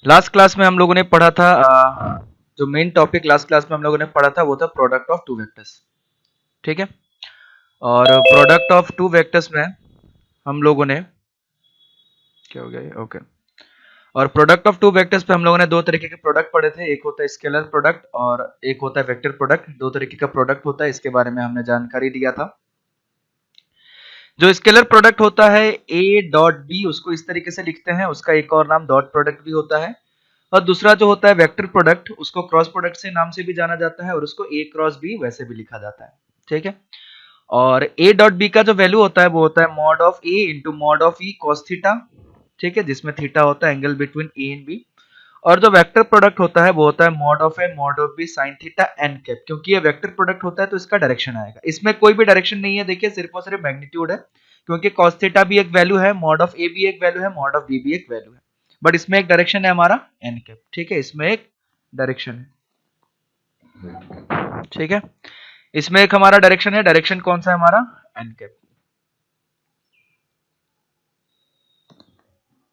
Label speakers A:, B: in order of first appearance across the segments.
A: Last class में हम लोगों ने पढ़ा था जो मेन टॉपिक लास्ट क्लास में हम लोगों ने पढ़ा था वो था प्रोडक्ट ऑफ टू वेक्टर्स। ठीक है, और प्रोडक्ट ऑफ टू वेक्टर्स में हम लोगों ने क्या हो गया ये, ओके। और प्रोडक्ट ऑफ टू वेक्टर्स पे हम लोगों ने दो तरीके के प्रोडक्ट पढ़े थे, एक होता है स्केलर प्रोडक्ट और एक होता है वेक्टर प्रोडक्ट। दो तरीके का प्रोडक्ट होता है, इसके बारे में हमने जानकारी दिया था। जो स्केलर प्रोडक्ट होता है ए डॉट बी, उसको इस तरीके से लिखते हैं, उसका एक और नाम डॉट प्रोडक्ट भी होता है। और दूसरा जो होता है वेक्टर प्रोडक्ट, उसको क्रॉस प्रोडक्ट से नाम से भी जाना जाता है और उसको ए क्रॉस बी वैसे भी लिखा जाता है। ठीक है, और ए डॉट बी का जो वैल्यू होता है वो होता है mod of A into mod of E cos theta. ठीक है, जिसमें थीटा होता है angle between A and B. और जो वेक्टर प्रोडक्ट होता है वो होता है mod of A mod of B sine theta N cap. क्योंकि ये वेक्टर प्रोडक्ट होता है तो इसका डायरेक्शन आएगा, इसमें कोई भी डायरेक्शन नहीं है, देखिए सिर्फ और सिर्फ मैग्नीट्यूड है। क्योंकि cos थीटा भी एक वैल्यू है, मॉड ऑफ ए भी एक वैल्यू है, मॉड ऑफ बी भी एक वैल्यू है, बट इसमें एक डायरेक्शन है हमारा एन कैप। ठीक है, इसमें एक डायरेक्शन है। ठीक है, इसमें एक हमारा डायरेक्शन है, डायरेक्शन कौन सा है हमारा एन कैप।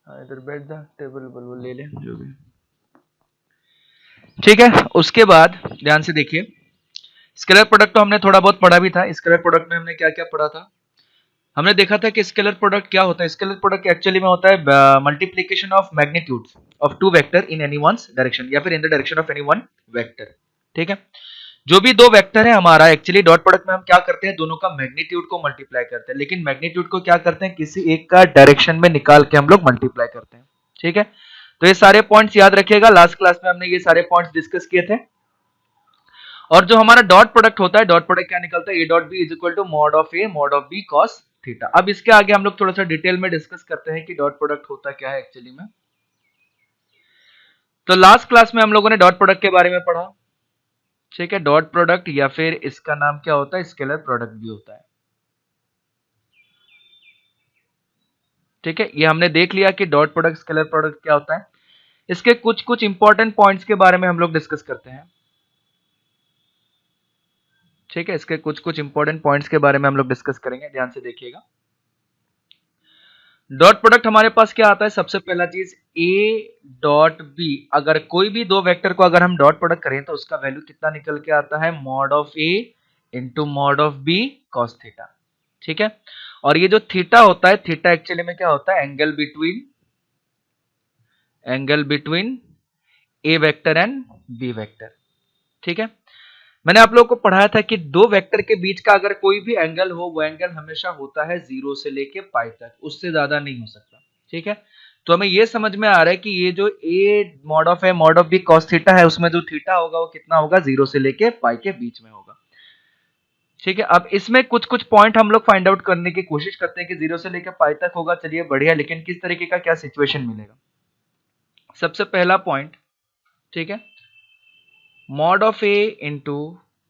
A: इधर बैठ जा, टेबल बल ले ले जो भी। ठीक है, उसके बाद ध्यान से देखिए, स्केलर प्रोडक्ट तो हमने थोड़ा बहुत पढ़ा भी था। स्केलर प्रोडक्ट में हमने क्या क्या पढ़ा था, हमने देखा था कि स्केलर प्रोडक्ट क्या होता है। स्केलर प्रोडक्ट एक्चुअली में होता है multiplication of magnitudes of two vector in any one's direction या फिर in the direction of any one vector. ठीक है, जो भी दो वेक्टर है हमारा, एक्चुअली डॉट प्रोडक्ट में हम क्या करते हैं, दोनों का मैग्नीट्यूड को मल्टीप्लाई करते हैं, लेकिन मैग्नीट्यूड को क्या करते हैं, किसी एक का डायरेक्शन में निकाल के हम लोग मल्टीप्लाई करते हैं। ठीक है, तो ये सारे पॉइंट्स याद रखिएगा, लास्ट क्लास में हमने ये सारे पॉइंट्स डिस्कस किए थे। और जो हमारा डॉट प्रोडक्ट होता है, डॉट प्रोडक्ट क्या निकलता है, A dot B is equal to mod of A mod of B cos theta. अब इसके आगे हम लोग थोड़ा सा डिटेल में डिस्कस करते हैं कि डॉट प्रोडक्ट होता क्या है एक्चुअली में। तो लास्ट क्लास में हम लोगों ने डॉट प्रोडक्ट के बारे में पढ़ा। ठीक है, डॉट प्रोडक्ट या फिर इसका नाम क्या होता है, स्केलर प्रोडक्ट भी होता है। ठीक है, ये हमने देख लिया कि डॉट प्रोडक्ट स्केलर प्रोडक्ट क्या होता है। इसके कुछ कुछ इंपॉर्टेंट पॉइंट्स के बारे में हम लोग डिस्कस करते हैं। ठीक है, इसके कुछ कुछ इंपॉर्टेंट पॉइंट्स के बारे में हम लोग डिस्कस करेंगे, ध्यान से देखिएगा। डॉट प्रोडक्ट हमारे पास क्या आता है, सबसे पहला चीज ए डॉट बी। अगर कोई भी दो वेक्टर को अगर हम डॉट प्रोडक्ट करें तो उसका वैल्यू कितना निकल के आता है, mod of A into mod of B cos theta. ठीक है, और ये जो थीटा होता है, थीटा एक्चुअली में क्या होता है, angle between A vector and B vector. ठीक है, मैंने आप लोगों को पढ़ाया था कि दो वेक्टर के बीच का अगर कोई भी एंगल हो, वो एंगल हमेशा होता है 0 से लेके पाई तक, उससे ज्यादा नहीं हो सकता। ठीक है, तो हमें ये समझ में आ रहा है कि ये जो a mod of A mod of B cos theta है, उसमें जो थीटा होगा वो कितना होगा, 0 से लेके पाई के बीच में होगा। ठीक है, अब इसमें कुछ कुछ पॉइंट हम लोग फाइंड आउट करने की कोशिश करते हैं कि 0 से लेके पाई तक होगा, चलिए बढ़िया, लेकिन किस तरीके का क्या सिचुएशन मिलेगा। सबसे पहला पॉइंट, ठीक है, mod of A into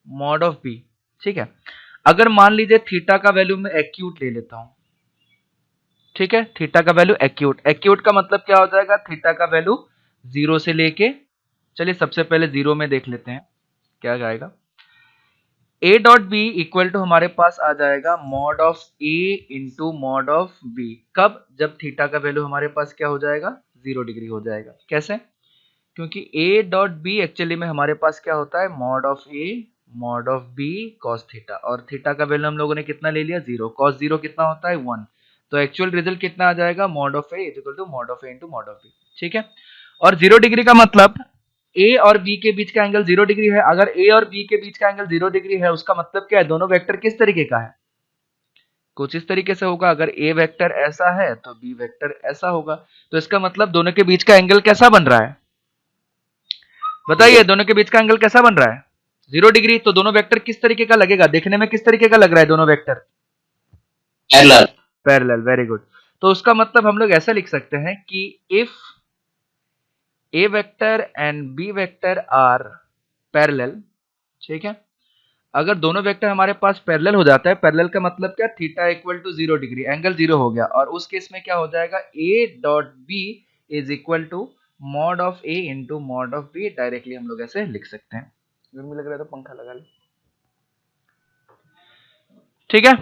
A: mod of B. ठीक है, अगर मान लीजिए थीटा का वैल्यू मैं एक्यूट ले लेता हूं। ठीक है, थीटा का वैल्यू एक्यूट, एक्यूट का मतलब क्या हो जाएगा, थीटा का वैल्यू 0 से लेके, चलिए सबसे पहले 0 में देख लेते हैं क्या जाएगा। A dot B equal to हमारे पास आ जाएगा mod of A into mod of B. कब, जब थीटा का वैल्यू हमारे पास क्या हो जाएगा, 0 डिग्री हो जाएगा। कैसे, क्योंकि a डॉट बी एक्चुअली में हमारे पास क्या होता है, mod of a mod of b cos theta, और थीटा का वैल्यू हम लोगों ने कितना ले लिया, 0, cos 0 कितना होता है, 1। तो एक्चुअल रिजल्ट कितना आ जाएगा, mod of a is equal to mod of a into mod of b। ठीक है, और 0 डिग्री का मतलब a और b के बीच का एंगल 0 डिग्री है। अगर a और b के बीच का एंगल 0 डिग्री है, उसका मतलब क्या है, दोनों वेक्टर किस तरीके का है, कुछ इस तरीके से होगा। अगर a वेक्टर ऐसा है तो b वेक्टर ऐसा होगा, तो इसका मतलब दोनों के बीच का एंगल कैसा बन रहा है, बताइए, दोनों के बीच का एंगल कैसा बन रहा है, 0 डिग्री। तो दोनों वेक्टर किस तरीके का लगेगा, देखने में किस तरीके का लग रहा है, दोनों vector parallel, parallel, very good. तो उसका मतलब हम लोग ऐसा लिख सकते हैं कि if A vector and B vector are parallel, ठीक है, अगर दोनों वेक्टर हमारे पास पैरेलल हो जाता है, पैरेलल का मतलब क्या, theta equal to 0 degree, angle 0 हो गया, और उस केस में क्या हो जाएगा, A dot B is equal to mod of A into mod of B. Directly हम लोग ऐसे लिख सकते हैं। गर्मी लग रहा है तो पंखा लगा ले, ठीक है।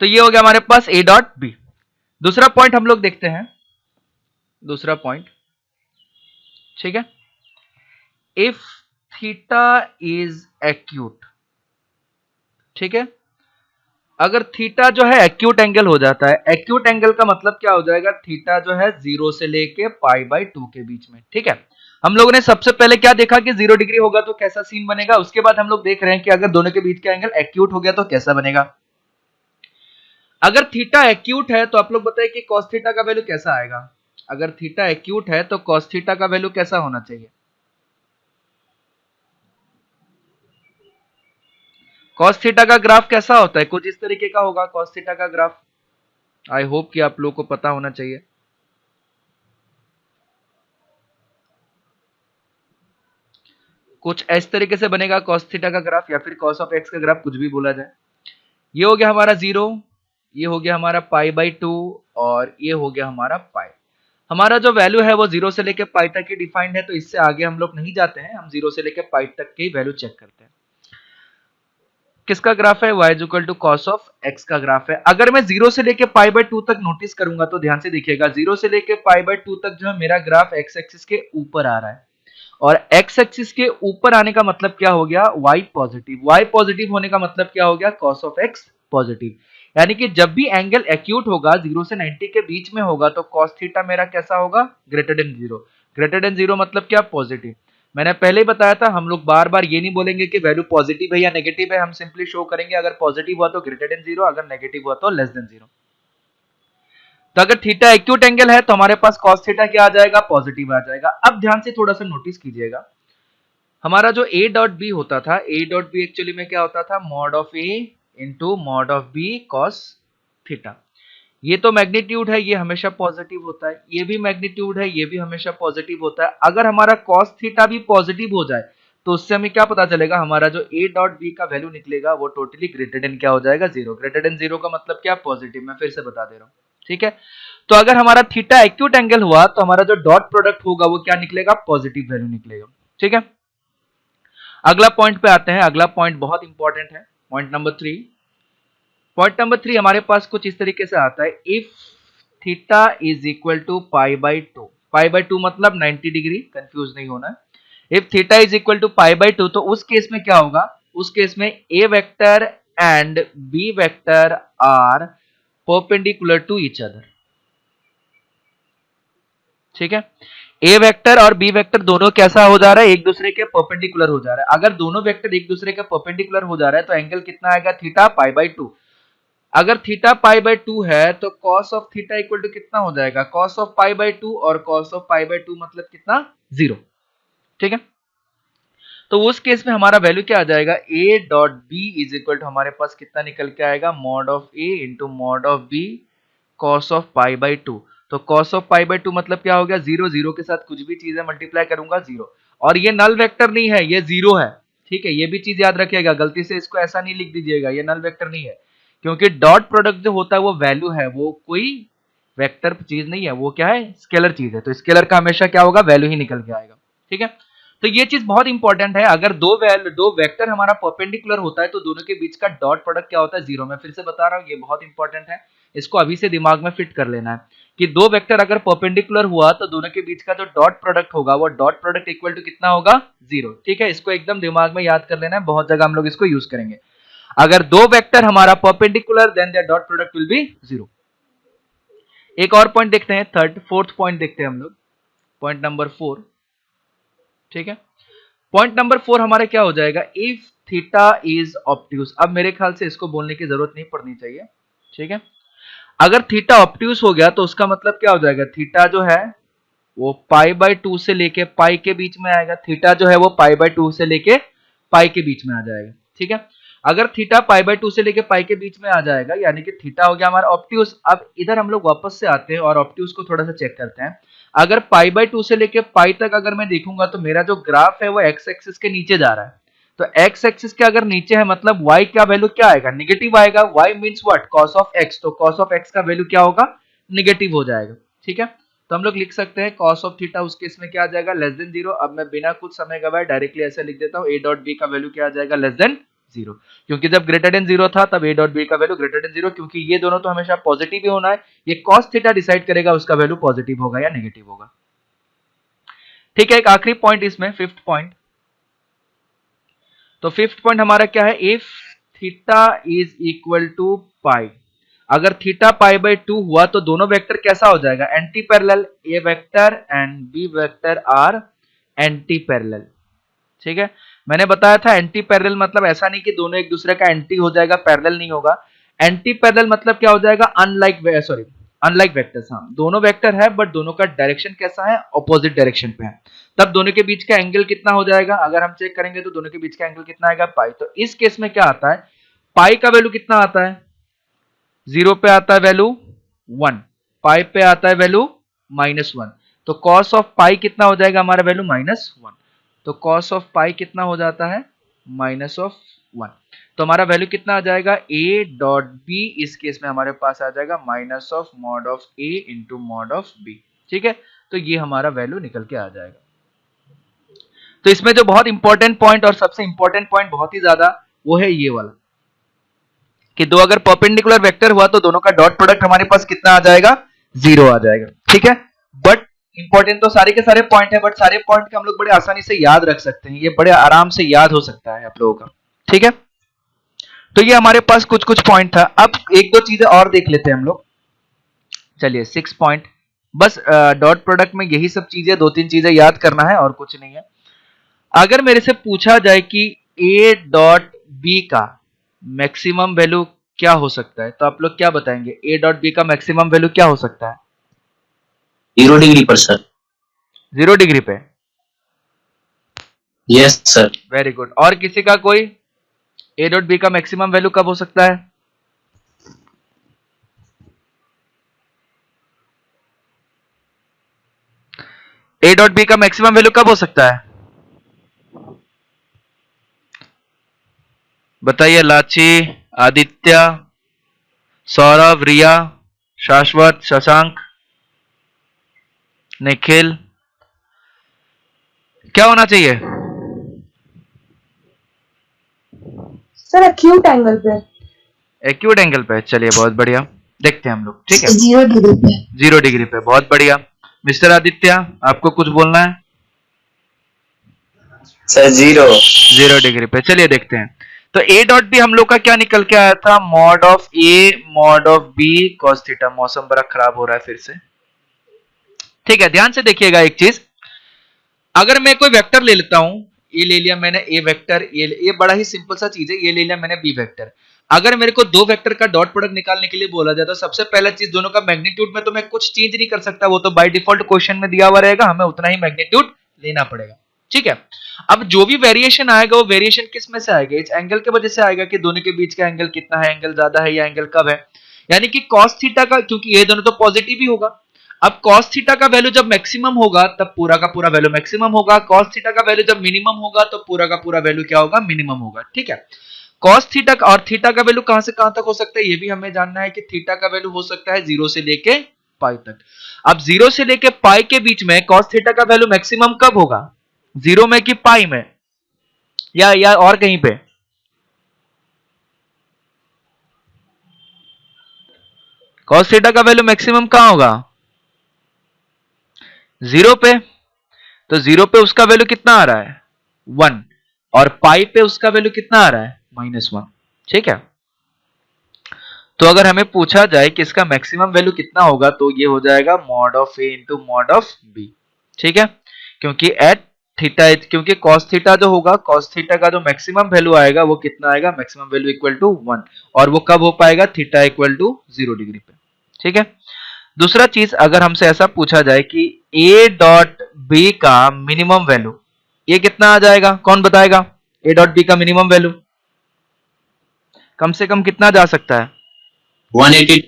A: तो ये हो गया हमारे पास ए डॉट बी। दूसरा पॉइंट हम लोग देखते हैं, दूसरा पॉइंट, ठीक है, इफ थीटा इज एक्यूट, ठीक है, अगर थीटा जो है एक्यूट एंगल हो जाता है, एक्यूट एंगल का मतलब क्या हो जाएगा, थीटा जो है 0 से लेके π/2 के बीच में, ठीक है। हम लोगों ने सबसे पहले क्या देखा कि 0 डिग्री होगा तो कैसा सीन बनेगा, उसके बाद हम लोग देख रहे हैं कि अगर दोनों के बीच का एंगल एक्यूट हो गया तो कैसा बनेगा। अगर थीटा एक्यूट है तो आप लोग बताइए कि cos थीटा का वैल्यू कैसा आएगा। अगर थीटा एक्यूट है तो cos थीटा का वैल्यू कैसा होना चाहिए। cos थीटा का ग्राफ कैसा होता है, कुछ इस तरीके का होगा cos थीटा का ग्राफ। आई होप कि आप लोगों को पता होना चाहिए। कुछ इस तरीके से बनेगा cos थीटा का ग्राफ, या फिर cos ऑफ x का ग्राफ, कुछ भी बोला जाए। ये हो गया हमारा 0, ये हो गया हमारा π/2 और ये हो गया हमारा पाई। हमारा जो वैल्यू है वो 0 से लेके पाई तक ही डिफाइंड है, तो इससे आगे हम लोग नहीं जाते हैं, हम 0 से लेके पाई तक की वैल्यू चेक करते हैं। किसका ग्राफ है, y equal to cos of x का ग्राफ है। अगर मैं 0 से लेके π/2 तक नोटिस करूंगा तो ध्यान से देखिएगा, 0 से लेके π/2 तक जो है मेरा ग्राफ x एक्सिस के ऊपर आ रहा है, और x एक्सिस के ऊपर आने का मतलब क्या हो गया, y पॉजिटिव। y पॉजिटिव होने का मतलब क्या हो गया, cos ऑफ x पॉजिटिव। यानी कि जब भी एंगल एक्यूट होगा 0 से 90 के बीच में होगा तो cos थीटा मेरा कैसा होगा, ग्रेटर देन 0। ग्रेटर देन 0 मतलब क्या, पॉजिटिव। मैंने पहले ही बताया था, हम लोग बार बार ये नहीं बोलेंगे कि वैल्यू पॉजिटिव है या नेगेटिव है, हम सिंपली शो करेंगे अगर पॉजिटिव हुआ तो ग्रेटर देन 0, अगर नेगेटिव हुआ तो लेस देन 0। तो अगर थीटा एक्यूट एंगल है तो हमारे पास cos थीटा क्या आ जाएगा, पॉजिटिव आ जाएगा। अब ध्यान से थोड़ा सा नोटिस कीजिएगा, हमारा जो a डॉट बी होता था, a डॉट बी एक्चुअली में क्या होता था, mod of a into mod of b cos theta. ये तो मैग्नीट्यूड है, ये हमेशा पॉजिटिव होता है, ये भी मैग्नीट्यूड है, ये भी हमेशा पॉजिटिव होता है। अगर हमारा cos थीटा भी पॉजिटिव हो जाए तो उससे हमें क्या पता चलेगा, हमारा जो a डॉट b का वैल्यू निकलेगा वो टोटली ग्रेटर देन क्या हो जाएगा, 0। ग्रेटर देन 0 का मतलब क्या, पॉजिटिव। मैं फिर से बता दे रहा हूँ, ठीक है। तो अगर हमारा थीटा एक्यूट एंगल हुआ तो हमारा जो डॉट प्रोडक्ट होगा वो क्या निकलेगा, पॉजिटिव वैल्यू निकलेगा, ठीक है। अगला पॉइंट पे आते हैं, अगला पॉइंट बहुत इंपॉर्टेंट है, पॉइंट नंबर 3। पॉइंट नंबर 3 हमारे पास कुछ इस तरीके से आता है, if theta is equal to π/2। π/2 मतलब 90 डिग्री, कंफ्यूज नहीं होना है। If theta is equal to π/2 तो उस केस में क्या होगा, उस केस में a vector and b vector are perpendicular to each other, ठीक है। ए वेक्टर और बी वेक्टर दोनों कैसा हो जा रहा है, एक दूसरे के परपेंडिकुलर हो जा रहा है। अगर दोनों वेक्टर एक दूसरे के परपेंडिकुलर हो जा रहा है तो एंगल कितना आएगा, थीटा π/2। अगर थीटा π/2 है तो cos of theta equal to कितना हो जाएगा, cos ऑफ π/2, और cos ऑफ π/2 मतलब कितना, 0, ठीक है। तो उस केस में हमारा वैल्यू क्या आ जाएगा, a dot B is equal to हमारे पास कितना निकल के आएगा, mod of a into mod of b cos of π/2। तो cos ऑफ π/2 मतलब क्या हो गया, 0। 0 के साथ कुछ भी चीजें मल्टीप्लाई करूंगा 0, और ये नल वेक्टर नहीं है, ये 0 है, ठीक है। ये भी चीज याद रखिएगा, गलती से इसको ऐसा नहीं लिख दीजिएगा, ये नल वेक्टर नहीं है, क्योंकि डॉट प्रोडक्ट जो होता है वो वैल्यू है, वो कोई वेक्टर चीज नहीं है, वो क्या है, स्केलर चीज है। तो स्केलर का हमेशा क्या होगा, वैल्यू ही निकल के आएगा, ठीक है। तो ये चीज बहुत इंपॉर्टेंट है, अगर दो वेक्टर हमारा परपेंडिकुलर होता है तो दोनों के बीच का डॉट प्रोडक्ट क्या होता है, 0। मैं फिर से बता रहा हूँ, ये बहुत इंपॉर्टेंट है, इसको अभी से दिमाग में फिट कर लेना है कि दो वेक्टर अगर परपेंडिकुलर हुआ तो दोनों के बीच का जो डॉट प्रोडक्ट होगा वो डॉट प्रोडक्ट इक्वल टू कितना होगा, 0, ठीक है। इसको एकदम दिमाग में याद कर लेना है, बहुत जगह हम लोग इसको यूज करेंगे। अगर दो वेक्टर हमारा perpendicular then their dot product will be 0। एक और पॉइंट देखते हैं, फोर्थ पॉइंट देखते हैं हम लोग, पॉइंट नंबर 4, ठीक है। पॉइंट नंबर 4 हमारा क्या हो जाएगा, इफ थीटा इज ऑब्ट्यूज। अब मेरे ख्याल से इसको बोलने की जरूरत नहीं पड़नी चाहिए, ठीक है। अगर थीटा ऑब्ट्यूज हो गया तो उसका मतलब क्या हो जाएगा, थीटा जो है वो π/2 से लेके पाई के बीच में आएगा, थीटा जो है वो π/2 से लेके पाई के बीच में आ जाएगा, ठीक है। अगर थीटा π/2 से लेके पाई के बीच में आ जाएगा यानी कि थीटा हो गया हमारा ऑब्ट्यूज। अब इधर हम लोग वापस से आते हैं और ऑब्ट्यूज को थोड़ा सा चेक करते हैं। अगर π/2 से लेके पाई तक अगर मैं देखूंगा तो मेरा जो ग्राफ है वो एक्स एक्सिस के नीचे जा रहा है, तो एक्स एक्सिस के अगर नीचे है मतलब y का वैल्यू क्या आएगा, निगेटिव आएगा। y means what, cos of x, तो cos ऑफ x का वैल्यू क्या होगा, निगेटिव हो जाएगा, ठीक है। तो हम लोग लिख सकते हैं cos ऑफ थीटा उस केस में क्या आ जाएगा, लेस देन 0। अब मैं बिना कुछ समय गवाए डायरेक्टली ऐसे लिख देता हूं, a डॉट b का वैल्यू क्या आ जाएगा, लेस देन जीरो, क्योंकि जब ग्रेटर देन जीरो था तब ए डॉट बी का वैल्यू ग्रेटर देन जीरो, क्योंकि ये दोनों तो हमेशा पॉजिटिव ही होना है। ये कॉस थीटा डिसाइड करेगा उसका वैल्यू पॉजिटिव होगा या नेगेटिव होगा। ठीक है, एक आखिरी पॉइंट इसमें, फिफ्थ पॉइंट। तो फिफ्थ पॉइंट हमारा क्या है, if theta is equal to pi, अगर थीटा पाई बाय 2 हुआ तो दोनों वेक्टर कैसा हो जाएगा, anti parallel, A vector and B vector are anti parallel. ठीक है, मैंने बताया था एंटी पैरेलल मतलब ऐसा नहीं कि दोनों एक दूसरे का एंटी हो जाएगा, पैरेलल नहीं होगा। एंटी पैरेलल मतलब क्या हो जाएगा, अनलाइक वेक्टर्स। हाँ, दोनों वेक्टर है बट दोनों का डायरेक्शन कैसा है, ऑपोजिट डायरेक्शन पे है, तब दोनों के बीच का एंगल कितना हो जाएगा, अगर हम चेक करेंगे तो दोनों के बीच का एंगल कितना आएगा, पाई। तो इस केस में क्या आता है, पाई का वैल्यू कितना आता है, 0 पे आता है वैल्यू 1, पाई पे आता है वैल्यू -1, तो कॉस ऑफ पाई कितना हो जाएगा हमारा वैल्यू -1, तो कॉस ऑफ पाई कितना हो जाता है -1, तो हमारा वैल्यू कितना आ जाएगा, a डॉट बी, इस केस में हमारे पास आ जाएगा -mod of a into mod of b। ठीक है, तो ये हमारा वैल्यू निकल के आ जाएगा। तो इसमें जो बहुत इंपॉर्टेंट पॉइंट और सबसे इंपॉर्टेंट पॉइंट बहुत ही ज्यादा, वो है ये वाला कि दो अगर परपेंडिकुलर वेक्टर हुआ तो दोनों का डॉट प्रोडक्ट हमारे पास कितना आ जाएगा, 0 आ जाएगा। ठीक है, बट इंपॉर्टेंट तो सारे के सारे पॉइंट है, बट सारे पॉइंट के हम लोग बड़े आसानी से याद रख सकते हैं, ये बड़े आराम से याद हो सकता है आप लोगों का। ठीक है, तो ये हमारे पास कुछ कुछ पॉइंट था। अब एक दो चीजें और देख लेते हैं हम लोग। चलिए 6 पॉइंट, बस डॉट प्रोडक्ट में यही सब चीजें, 2-3 चीजें याद करना है और कुछ नहीं है। अगर मेरे से पूछा जाए कि a डॉट b का मैक्सिमम वैल्यू क्या हो सकता है, तो आप लोग क्या बताएंगे, a डॉट b का मैक्सिमम वैल्यू क्या हो सकता है,
B: 0 डिग्री पर सर।
A: 0 डिग्री पे,
B: यस सर।
A: Very good. और किसी का कोई, a डॉट b का मैक्सिमम वैल्यू कब हो सकता है, a डॉट b का मैक्सिमम वैल्यू कब हो सकता है, बताइए, लाची, आदित्य, सौरभ, रिया, शाश्वत, शशांक, निखिल, क्या होना चाहिए
C: सर एक्यूट एंगल पे,
A: एक्यूट एंगल पे। चलिए बहुत बढ़िया, देखते हैं हम लोग। ठीक है,
C: 0 डिग्री पे,
A: 0 डिग्री पे, बहुत बढ़िया। मिस्टर आदित्य, आपको कुछ बोलना है,
B: सर
A: 0 डिग्री पे। चलिए देखते हैं। तो a डॉट बी हम लोग का क्या निकल के आया था, mod of a mod of b cos theta. मौसम बड़ा खराब हो रहा है फिर से। ठीक है, ध्यान से देखिएगा एक चीज, अगर मैं कोई वेक्टर ले लेता हूं, ये ले लिया मैंने a वेक्टर, ये बड़ा ही सिंपल सा चीज है, ये ले लिया मैंने b वेक्टर। अगर मेरे को दो वेक्टर का डॉट प्रोडक्ट निकालने के लिए बोला जाए तो सबसे पहला चीज, दोनों का मैग्नीट्यूड में तो मैं कुछ चेंज नहीं कर सकता, वो तो बाय डिफॉल्ट क्वेश्चन में दिया हुआ रहेगा, हमें उतना ही मैग्नीट्यूड लेना पड़ेगा। ठीक है, अब जो भी वेरिएशन आएगा वो वेरिएशन किस में से आएगा, इस एंगल के वजह से आएगा कि दोनों के बीच का एंगल कितना है, एंगल ज्यादा है या एंगल कम है, यानी कि cos थीटा का, क्योंकि ये दोनों तो पॉजिटिव ही होगा। अब cos थीटा का वैल्यू जब मैक्सिमम होगा तब पूरा का पूरा वैल्यू मैक्सिमम होगा, cos थीटा का वैल्यू जब मिनिमम होगा तो पूरा का पूरा वैल्यू क्या होगा, मिनिमम होगा। ठीक है, cos थीटा का और थीटा का वैल्यू कहां से कहां तक हो सकता है, ये भी हमें जानना है कि थीटा का वैल्यू हो सकता है 0 से लेके पाई तक। अब 0 से लेके पाई के बीच में cos थीटा का वैल्यू मैक्सिमम कब होगा, 0 में कि पाई में, या और कहीं पे, cos थीटा का वैल्यू मैक्सिमम कहां होगा, 0 पे। तो 0 पे उसका वैल्यू कितना आ रहा है, 1, और पाई पे उसका वैल्यू कितना आ रहा है, -1। ठीक है, तो अगर हमें पूछा जाए कि इसका मैक्सिमम वैल्यू कितना होगा तो ये हो जाएगा mod of a into mod of b। ठीक है, क्योंकि एट थीटा, क्योंकि cos थीटा जो होगा, cos थीटा का जो मैक्सिमम वैल्यू आएगा वो कितना आएगा, मैक्सिमम वैल्यू इक्वल टू 1, और वो कब हो पाएगा, थीटा इक्वल टू 0 डिग्री पे। ठीक है, दूसरा चीज, अगर हमसे ऐसा पूछा जाए कि a डॉट b का मिनिमम वैल्यू, ये कितना आ जाएगा, कौन बताएगा, a डॉट b का मिनिमम वैल्यू कम से कम कितना जा सकता है,
B: 180।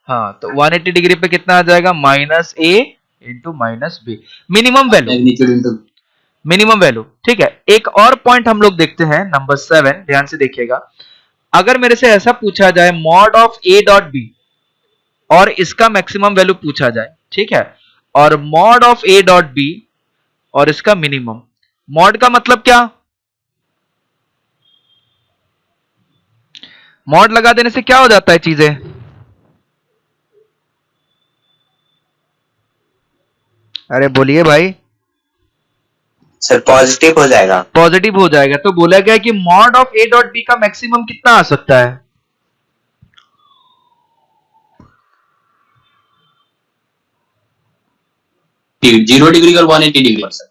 A: हाँ, तो 180 डिग्री पे कितना आ जाएगा, -a into -b, minimum value,
B: magnitude into
A: minimum value. ठीक है, एक और पॉइंट हम लोग देखते हैं, नंबर 7, ध्यान से देखिएगा। अगर मेरे से ऐसा पूछा जाए mod of a dot b और इसका मैक्सिमम वैल्यू पूछा जाए, ठीक है, और mod of a dot b और इसका मिनिमम, मॉड का मतलब क्या, मॉड लगा देने से क्या हो जाता है चीजें? अरे बोलिए भाई।
B: सर पॉजिटिव हो जाएगा।
A: पॉजिटिव हो जाएगा। तो बोला गया कि mod of A dot B का मैक्सिमम कितना आ सकता है?
B: जीरो डिग्री और 180 डिग्री पर सर।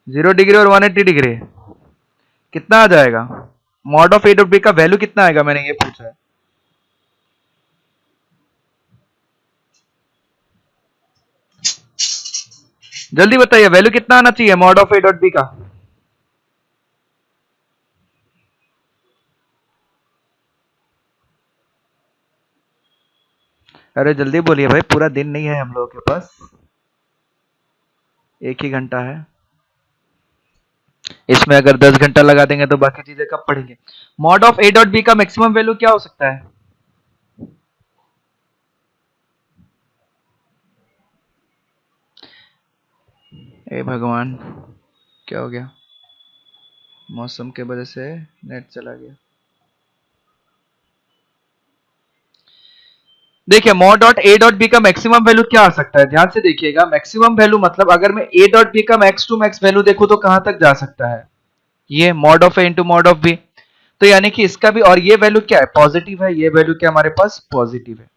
A: 0 डिग्री और 180 डिग्री कितना आ जाएगा? Mod of A dot B का वैल्यू कितना आएगा, मैंने ये पूछा है। जल्दी बताइए, वैल्यू कितना आना चाहिए mod of A dot B का? अरे जल्दी बोलिए भाई, पूरा दिन नहीं है हम लोगों के पास, एक ही घंटा है। इसमें अगर 10 घंटा लगा देंगे तो बाकी चीजें कब पढ़ेंगे? Mod of A dot B का मैक्सिमम वैल्यू क्या हो सकता है? ए भगवान, क्या हो गया? मौसम के वजह से नेट चला गया। देखिए, mod dot A dot B का मैक्सिमम वैल्यू क्या आ सकता है? ध्यान से देखिएगा, मैक्सिमम वैल्यू मतलब अगर मैं ए डॉट बी का मैक्स टू मैक्स वैल्यू देखूं तो कहां तक जा सकता है? ये mod of A into mod of B. तो यानी कि इसका भी, और ये वैल्यू क्या है? पॉजिटिव है। ये वैल्यू क्या हमारे पास? पॉजिटिव है।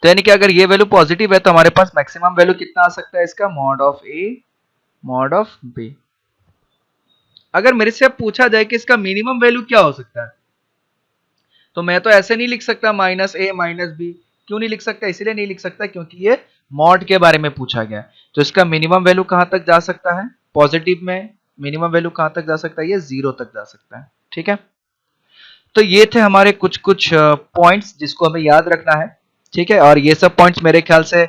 A: तो यानी कि अगर ये वैल्यू पॉजिटिव है तो हमारे पास मैक्सिमम वैल्यू कितना आ सकता है इसका? Mod of A mod of B. अगर मेरे से अब पूछा जाए कि इसका मिनिमम वैल्यू क्या हो सकता है, तो मैं तो ऐसे नहीं लिख सकता माइनस ए माइनस बी। क्यों नहीं लिख सकता? इसलिए नहीं लिख सकता क्योंकि ये मॉड के बारे में पूछा गया है। तो इसका मिनिमम वैल्यू कहां तक जा सकता है? पॉजिटिव में मिनिमम वैल्यू कहां तक जा सकता है? ये 0 तक जा सकता है। ठीक है, तो ये थे हमारे कुछ कुछ पॉइंट्स जिसको हमें याद रखना है। ठीक है, और ये सब पॉइंट्स मेरे ख्याल से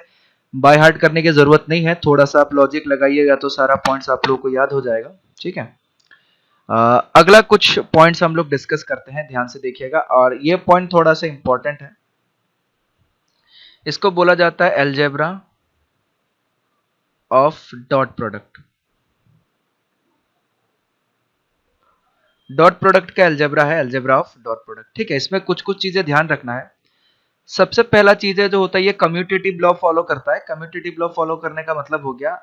A: बाय हार्ट करने की जरूरत नहीं है, थोड़ा सा आप लॉजिक लगाइएगा तो सारा पॉइंट्स आप लोगों को याद हो जाएगा। ठीक है, अगला कुछ पॉइंट्स हम लोग डिस्कस करते हैं, ध्यान से देखिएगा, और ये पॉइंट थोड़ा सा इंपॉर्टेंट है। इसको बोला जाता है algebra of dot product. Dot product का अलजेब्रा है अलजेब्रा ऑफ डॉट प्रोडक्ट। ठीक है, इसमें कुछ कुछ चीजें ध्यान रखना है। सबसे पहला चीज है जो होता है, ये कम्यूटेटिव लॉ फॉलो करता है। कम्यूटेटिव लॉ फॉलो करने का मतलब हो गया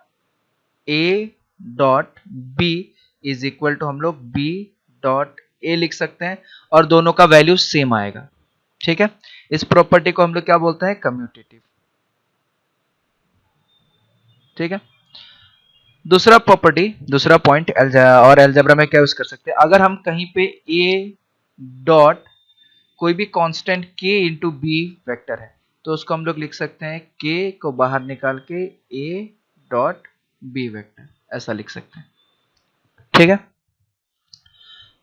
A: A dot B is equal to, हम लोग बी डॉट ए लिख सकते हैं और दोनों का वैल्यू सेम आएगा। ठीक है, इस प्रॉपर्टी को हम लोग क्या बोलते हैं? कम्यूटेटिव। ठीक है, दूसरा प्रॉपर्टी, दूसरा पॉइंट और अलजेब्रा में क्या यूज कर सकते हैं? अगर हम कहीं पे ए डॉट कोई भी constant k into B vector है तो उसको हम लोग लिख सकते हैं k को बाहर निकाल के a डॉट बी वेक्टर, ऐसा लिख सकते हैं। ठीक है,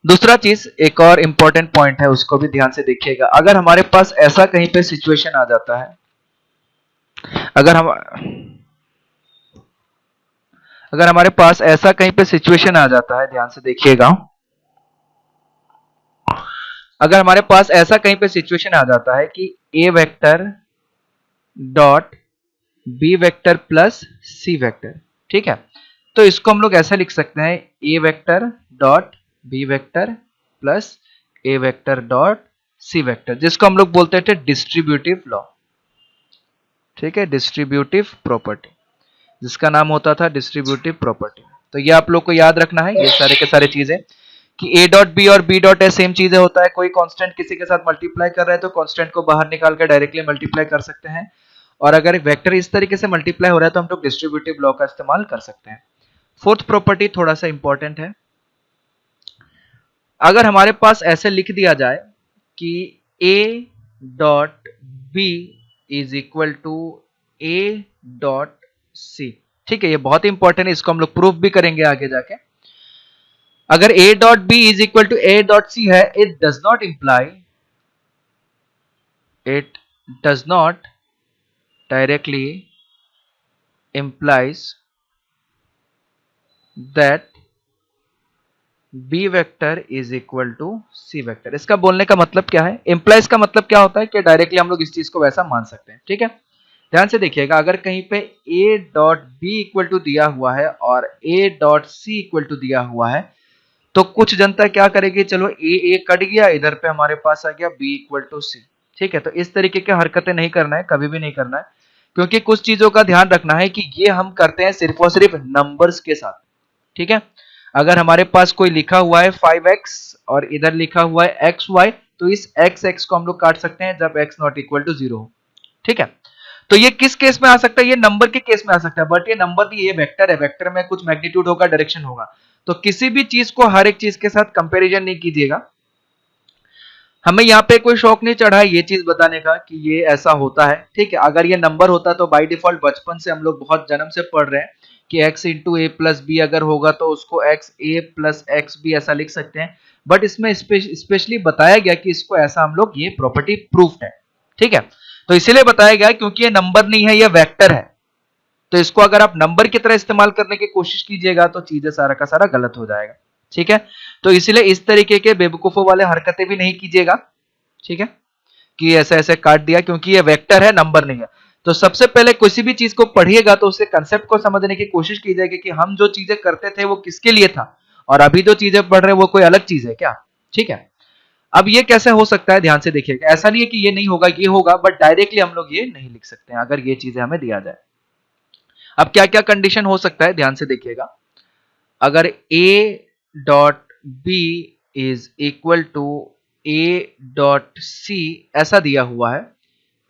A: दूसरा चीज, एक और इंपॉर्टेंट पॉइंट है, उसको भी ध्यान से देखिएगा। अगर हमारे पास ऐसा कहीं पे सिचुएशन आ जाता है, अगर हमारे पास ऐसा कहीं पे सिचुएशन आ जाता है, ध्यान से देखिएगा, अगर हमारे पास ऐसा कहीं पे सिचुएशन आ जाता है कि a vector dot B vector plus C vector, ठीक है, तो इसको हम लोग ऐसा लिख सकते हैं a vector dot B vector plus a vector dot C vector, जिसको हम लोग बोलते थे डिस्ट्रीब्यूटिव लॉ। ठीक है, डिस्ट्रीब्यूटिव प्रॉपर्टी, जिसका नाम होता था डिस्ट्रीब्यूटिव प्रॉपर्टी। तो ये आप लोग को याद रखना है, ये सारे के सारे चीजें कि a डॉट बी और b डॉट ए सेम चीजें होता है। कोई कांस्टेंट किसी के साथ मल्टीप्लाई कर रहा है तो कांस्टेंट को बाहर निकाल कर डायरेक्टली मल्टीप्लाई कर सकते हैं, और अगर एक वेक्टर इस तरीके से मल्टीप्लाई हो रहा है तो हम लोग डिस्ट्रीब्यूटिव लॉ का इस्तेमाल कर सकते हैं। फोर्थ प्रॉपर्टी थोड़ा सा इंपॉर्टेंट है। अगर हमारे पास ऐसे लिख दिया जाए कि a dot B is equal to a dot C, ठीक है, ये बहुत इंपॉर्टेंट है, इसको हम लोग प्रूफ भी करेंगे आगे जाके। अगर a dot B is equal to a dot c है, it does not directly implies that b vector is equal to c vector। इसका बोलने का मतलब क्या है? implies का मतलब क्या होता है कि डायरेक्टली हम लोग इस चीज को वैसा मान सकते हैं। ठीक है, ध्यान से देखिएगा, अगर कहीं पे a dot B equal to दिया हुआ है और a dot C equal to दिया हुआ है, तो कुछ जनता क्या करेगी, चलो ए कट गया, इधर पे हमारे पास आ गया बी इक्वल टू सी। ठीक है, तो इस तरीके की हरकतें नहीं करना है, कभी भी नहीं करना है, क्योंकि कुछ चीजों का ध्यान रखना है कि ये हम करते हैं सिर्फ और सिर्फ नंबर्स के साथ। ठीक है, अगर हमारे पास कोई लिखा हुआ है 5x और इधर लिखा हुआ है xy, तो इस x को हम लोग काट सकते हैं जब x नॉट इक्वल टू 0 हो। ठीक है, तो ये किस केस में आ सकता है, ये नंबर के केस में आ सकता है, बट ये नंबर नहीं, ये वेक्टर है, वेक्टर में कुछ मैग्नीट्यूड होगा, डायरेक्शन होगा, तो किसी भी चीज को हर एक चीज के साथ कंपैरिजन नहीं कीजिएगा। हमें यहाँ पे कोई शौक नहीं चढ़ा है ये चीज बताने का कि ये ऐसा होता है। ठीक है, अगर ये नंबर होता तो बाय डिफॉल्ट बचपन से हम लोग बहुत जन्म से पढ़ रहे हैं कि x into A plus B अगर होगा तो उसको x a plus X B ऐसा लिख सकते हैं, बट इसमें स्पेशली बताया गया कि इसको ऐसा हम लोग, ये प्रॉपर्टी प्रूफ्ड है। ठीक है, तो इसीलिए बताया गया क्योंकि ये नंबर नहीं है, ये वेक्टर है, तो इसको अगर आप नंबर की तरह इस्तेमाल करने की कोशिश कीजिएगा तो चीजें सारा का सारा गलत हो जाएगा। ठीक है, तो इसीलिए इस तरीके के बेवकूफों वाले हरकतें भी नहीं कीजिएगा। ठीक है, कि ऐसे ऐसे काट दिया, क्योंकि ये वेक्टर है, नंबर नहीं है। तो सबसे पहले किसी भी चीज को पढ़िएगा तो उसके कंसेप्ट को समझने की कोशिश कीजिएगा कि हम जो चीजें करते थे वो किसके लिए था, और अभी जो चीजें पढ़ रहे हैं वो कोई अलग चीज है क्या। ठीक है, अब ये कैसे हो सकता है, ध्यान से देखिएगा, ऐसा नहीं है कि ये नहीं होगा, ये होगा, बट डायरेक्टली हम लोग ये नहीं लिख सकते हैं अगर ये चीजें हमें दिया जाए। अब क्या क्या कंडीशन हो सकता है, ध्यान से देखिएगा। अगर a dot B is equal to a dot C ऐसा दिया हुआ है,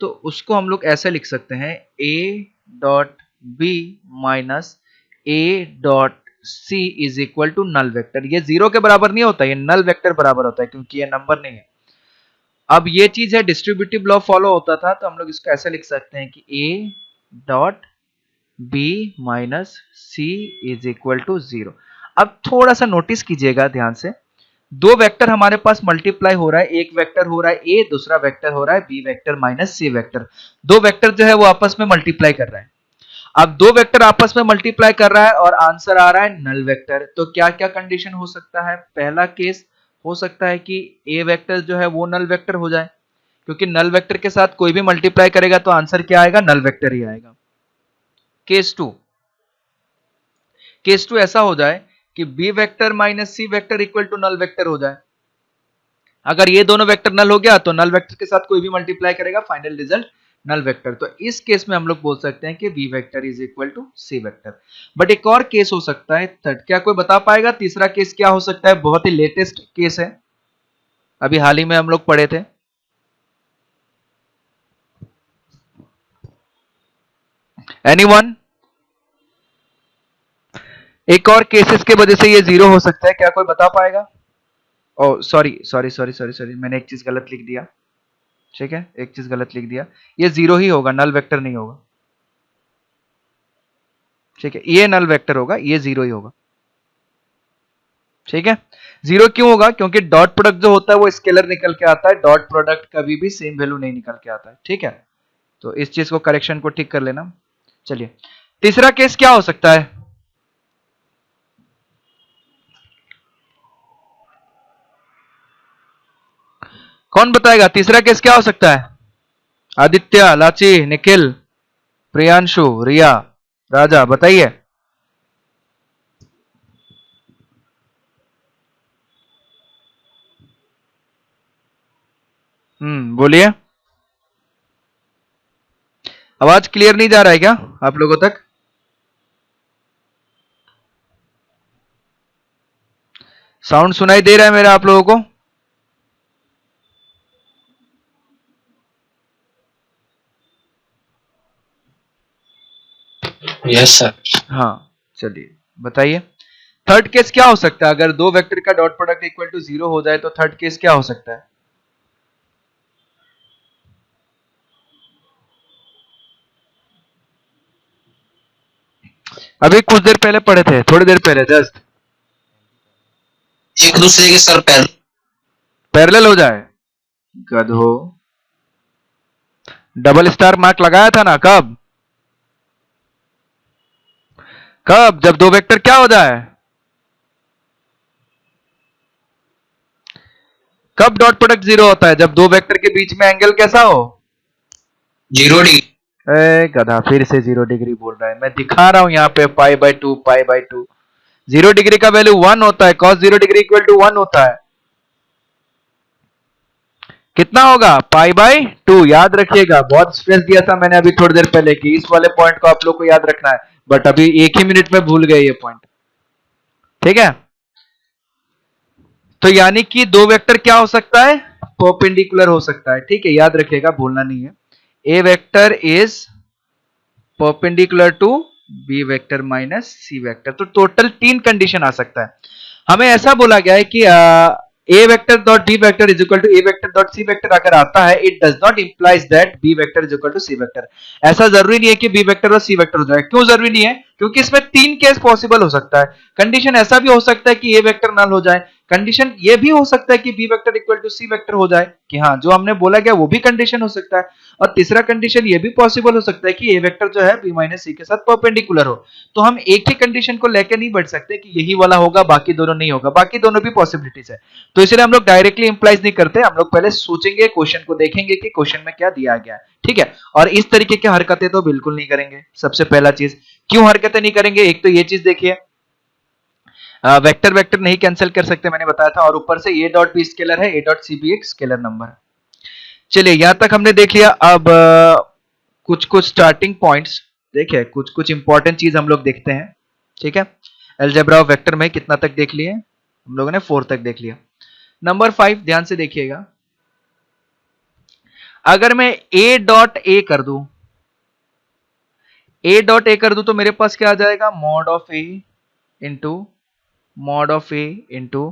A: तो उसको हम लोग ऐसे लिख सकते हैं a dot B minus a dot C is equal to null vector. ये जीरो के बराबर नहीं होता, ये नल वेक्टर बराबर होता है क्योंकि ये नंबर नहीं है। अब ये चीज है, डिस्ट्रीब्यूटिव लॉ फॉलो होता था, तो हम लोग इसको ऐसे लिख सकते हैं कि a dot b minus C is equal to 0। अब थोड़ा सा नोटिस कीजिएगा ध्यान से, दो वेक्टर हमारे पास मल्टीप्लाई हो रहा है, एक वेक्टर हो रहा है a, दूसरा वेक्टर हो रहा है b vector minus c vector. दो वेक्टर जो है वो आपस में मल्टीप्लाई कर रहा है। अब दो वेक्टर आपस में मल्टीप्लाई कर रहा है और आंसर आ रहा है नल वेक्टर, तो क्या क्या कंडीशन हो सकता है। पहला केस हो सकता है कि a वेक्टर जो है वो नल वेक्टर हो जाए, क्योंकि नल वेक्टर के साथ कोई भी मल्टीप्लाई करेगा तो आंसर क्या आएगा, नल वेक्टर ही आएगा। केस टू ऐसा हो जाए कि B vector minus C vector equal to null vector हो जाए। अगर ये दोनों वेक्टर नल हो गया तो नल वेक्टर के साथ कोई भी मल्टीप्लाई करेगा, फाइनल रिजल्ट नल वेक्टर। तो इस केस में हम लोग बोल सकते हैं कि B vector is equal to C vector. But एक और केस हो सकता है थर्ड, क्या कोई बता पाएगा तीसरा केस क्या हो सकता है। बहुत ही लेटेस्ट केस है, अभी हाल ही में हम लोग पढ़े थे। एनीवन? एक और केसेस के वजह से ये जीरो हो सकता है, क्या कोई बता पाएगा। ओ सॉरी, मैंने एक चीज गलत लिख दिया। ठीक है, एक चीज गलत लिख दिया, ये जीरो ही होगा, नल वेक्टर नहीं होगा। ठीक है, ये नल वेक्टर होगा, ये जीरो ही होगा। ठीक है, जीरो क्यों होगा, क्योंकि डॉट प्रोडक्ट जो होता है वो स्केलर निकल के आता है, डॉट प्रोडक्ट कभी भी सेम वैल्यू नहीं निकल के आता है। ठीक है, तो इस चीज को, करेक्शन को ठीक कर लेना। चलिए, तीसरा केस क्या हो सकता है। कौन बताएगा तीसरा केस क्या हो सकता है। आदित्य, लाची, निखिल, प्रियांशु, रिया, राजा, बताइए। बोलिए। आवाज क्लियर नहीं जा रहा है क्या आप लोगों तक। साउंड सुनाई दे रहा है मेरा आप लोगों को।
B: Yes sir.
A: हाँ, चलिए बताइए। थर्ड केस क्या हो सकता है, अगर दो वेक्टर का डॉट प्रोडक्ट इक्वल टू 0 हो जाए तो थर्ड केस क्या हो सकता है। अभी कुछ देर पहले पढ़े थे, थोड़ी देर पहले जस्ट।
B: एक दूसरे के सर
A: पैरेलल हो जाए, गधो। डबल स्टार मार्क लगाया था ना, कब कब, जब दो वेक्टर क्या हो जाए, कब डॉट प्रोडक्ट 0 होता है, जब दो वेक्टर के बीच में एंगल कैसा हो,
B: 0 डिग्री।
A: ए गधा, फिर से 0 डिग्री बोल रहा है। मैं दिखा रहा हूं यहाँ पे pi by two, pi by two. 0 degree का वैल्यू 1 होता है, cos 0 डिग्री इक्वल टू 1 होता है। कितना होगा? Pi by 2। याद रखिएगा, बहुत स्ट्रेस दिया था मैंने अभी थोड़ी देर पहले कि इस वाले पॉइंट को आप लोग को याद रखना है, बट अभी एक ही मिनट में भूल गए ये पॉइंट। ठीक है, तो यानी कि दो वेक्टर क्या हो सकता है? परपेंडिकुलर हो सकता है। ठीक है, याद रखिएगा, भूलना नहीं है। ए vector is perpendicular to b vector minus C vector. तो टोटल 3 कंडीशन आ सकता है। हमें ऐसा बोला गया है कि ए vector dot B vector is equal to a vector dot C vector अगर आता है, it does not implies that b vector is equal to C vector. ऐसा जरूरी नहीं है कि बी वेक्टर और सी वेक्टर हो जाए। क्यों जरूरी नहीं है? क्योंकि इसमें 3 केस पॉसिबल हो सकता है। कंडीशन ऐसा भी हो सकता है कि ए वेक्टर नल हो जाए, कंडीशन ये भी हो सकता है कि B vector equal to C vector हो जाए, कि हाँ जो हमने बोला गया वो भी कंडीशन हो सकता है। और तीसरा कंडीशन ये भी पॉसिबल हो सकता है कि ए वेक्टर जो है बी माइनस सी के साथ परपेंडिकुलर हो। तो हम एक ही कंडीशन को लेकर नहीं बढ़ सकते कि यही वाला होगा बाकी दोनों नहीं होगा, बाकी दोनों भी पॉसिबिलिटीज है। तो इसलिए हम लोग डायरेक्टली इंप्लाइज नहीं करते, हम लोग पहले सोचेंगे, क्वेश्चन को देखेंगे कि क्वेश्चन में क्या दिया गया है। ठीक है, और इस तरीके की हरकतें तो बिल्कुल नहीं करेंगे। सबसे पहला चीज, क्यों हरकतें नहीं करेंगे? एक तो ये चीज देखिए, वेक्टर वेक्टर नहीं कैंसिल कर सकते, मैंने बताया था, और ऊपर से ए डॉट बी स्केलर है, ए डॉट सी भी एक स्केलर नंबर है। चलिए यहां तक हमने देख लिया। अब कुछ कुछ स्टार्टिंग पॉइंट्स देखिए, कुछ कुछ इंपॉर्टेंट चीज हम लोग देखते हैं। ठीक है, अलजेब्रा ऑफ वेक्टर में कितना तक देख लिए हम लोगों ने? 4 तक देख लिया। नंबर 5 ध्यान से देखिएगा, अगर मैं ए डॉट ए कर दूं, ए डॉट ए कर दूं तो मेरे पास क्या आ जाएगा? Mod of A into mod of A into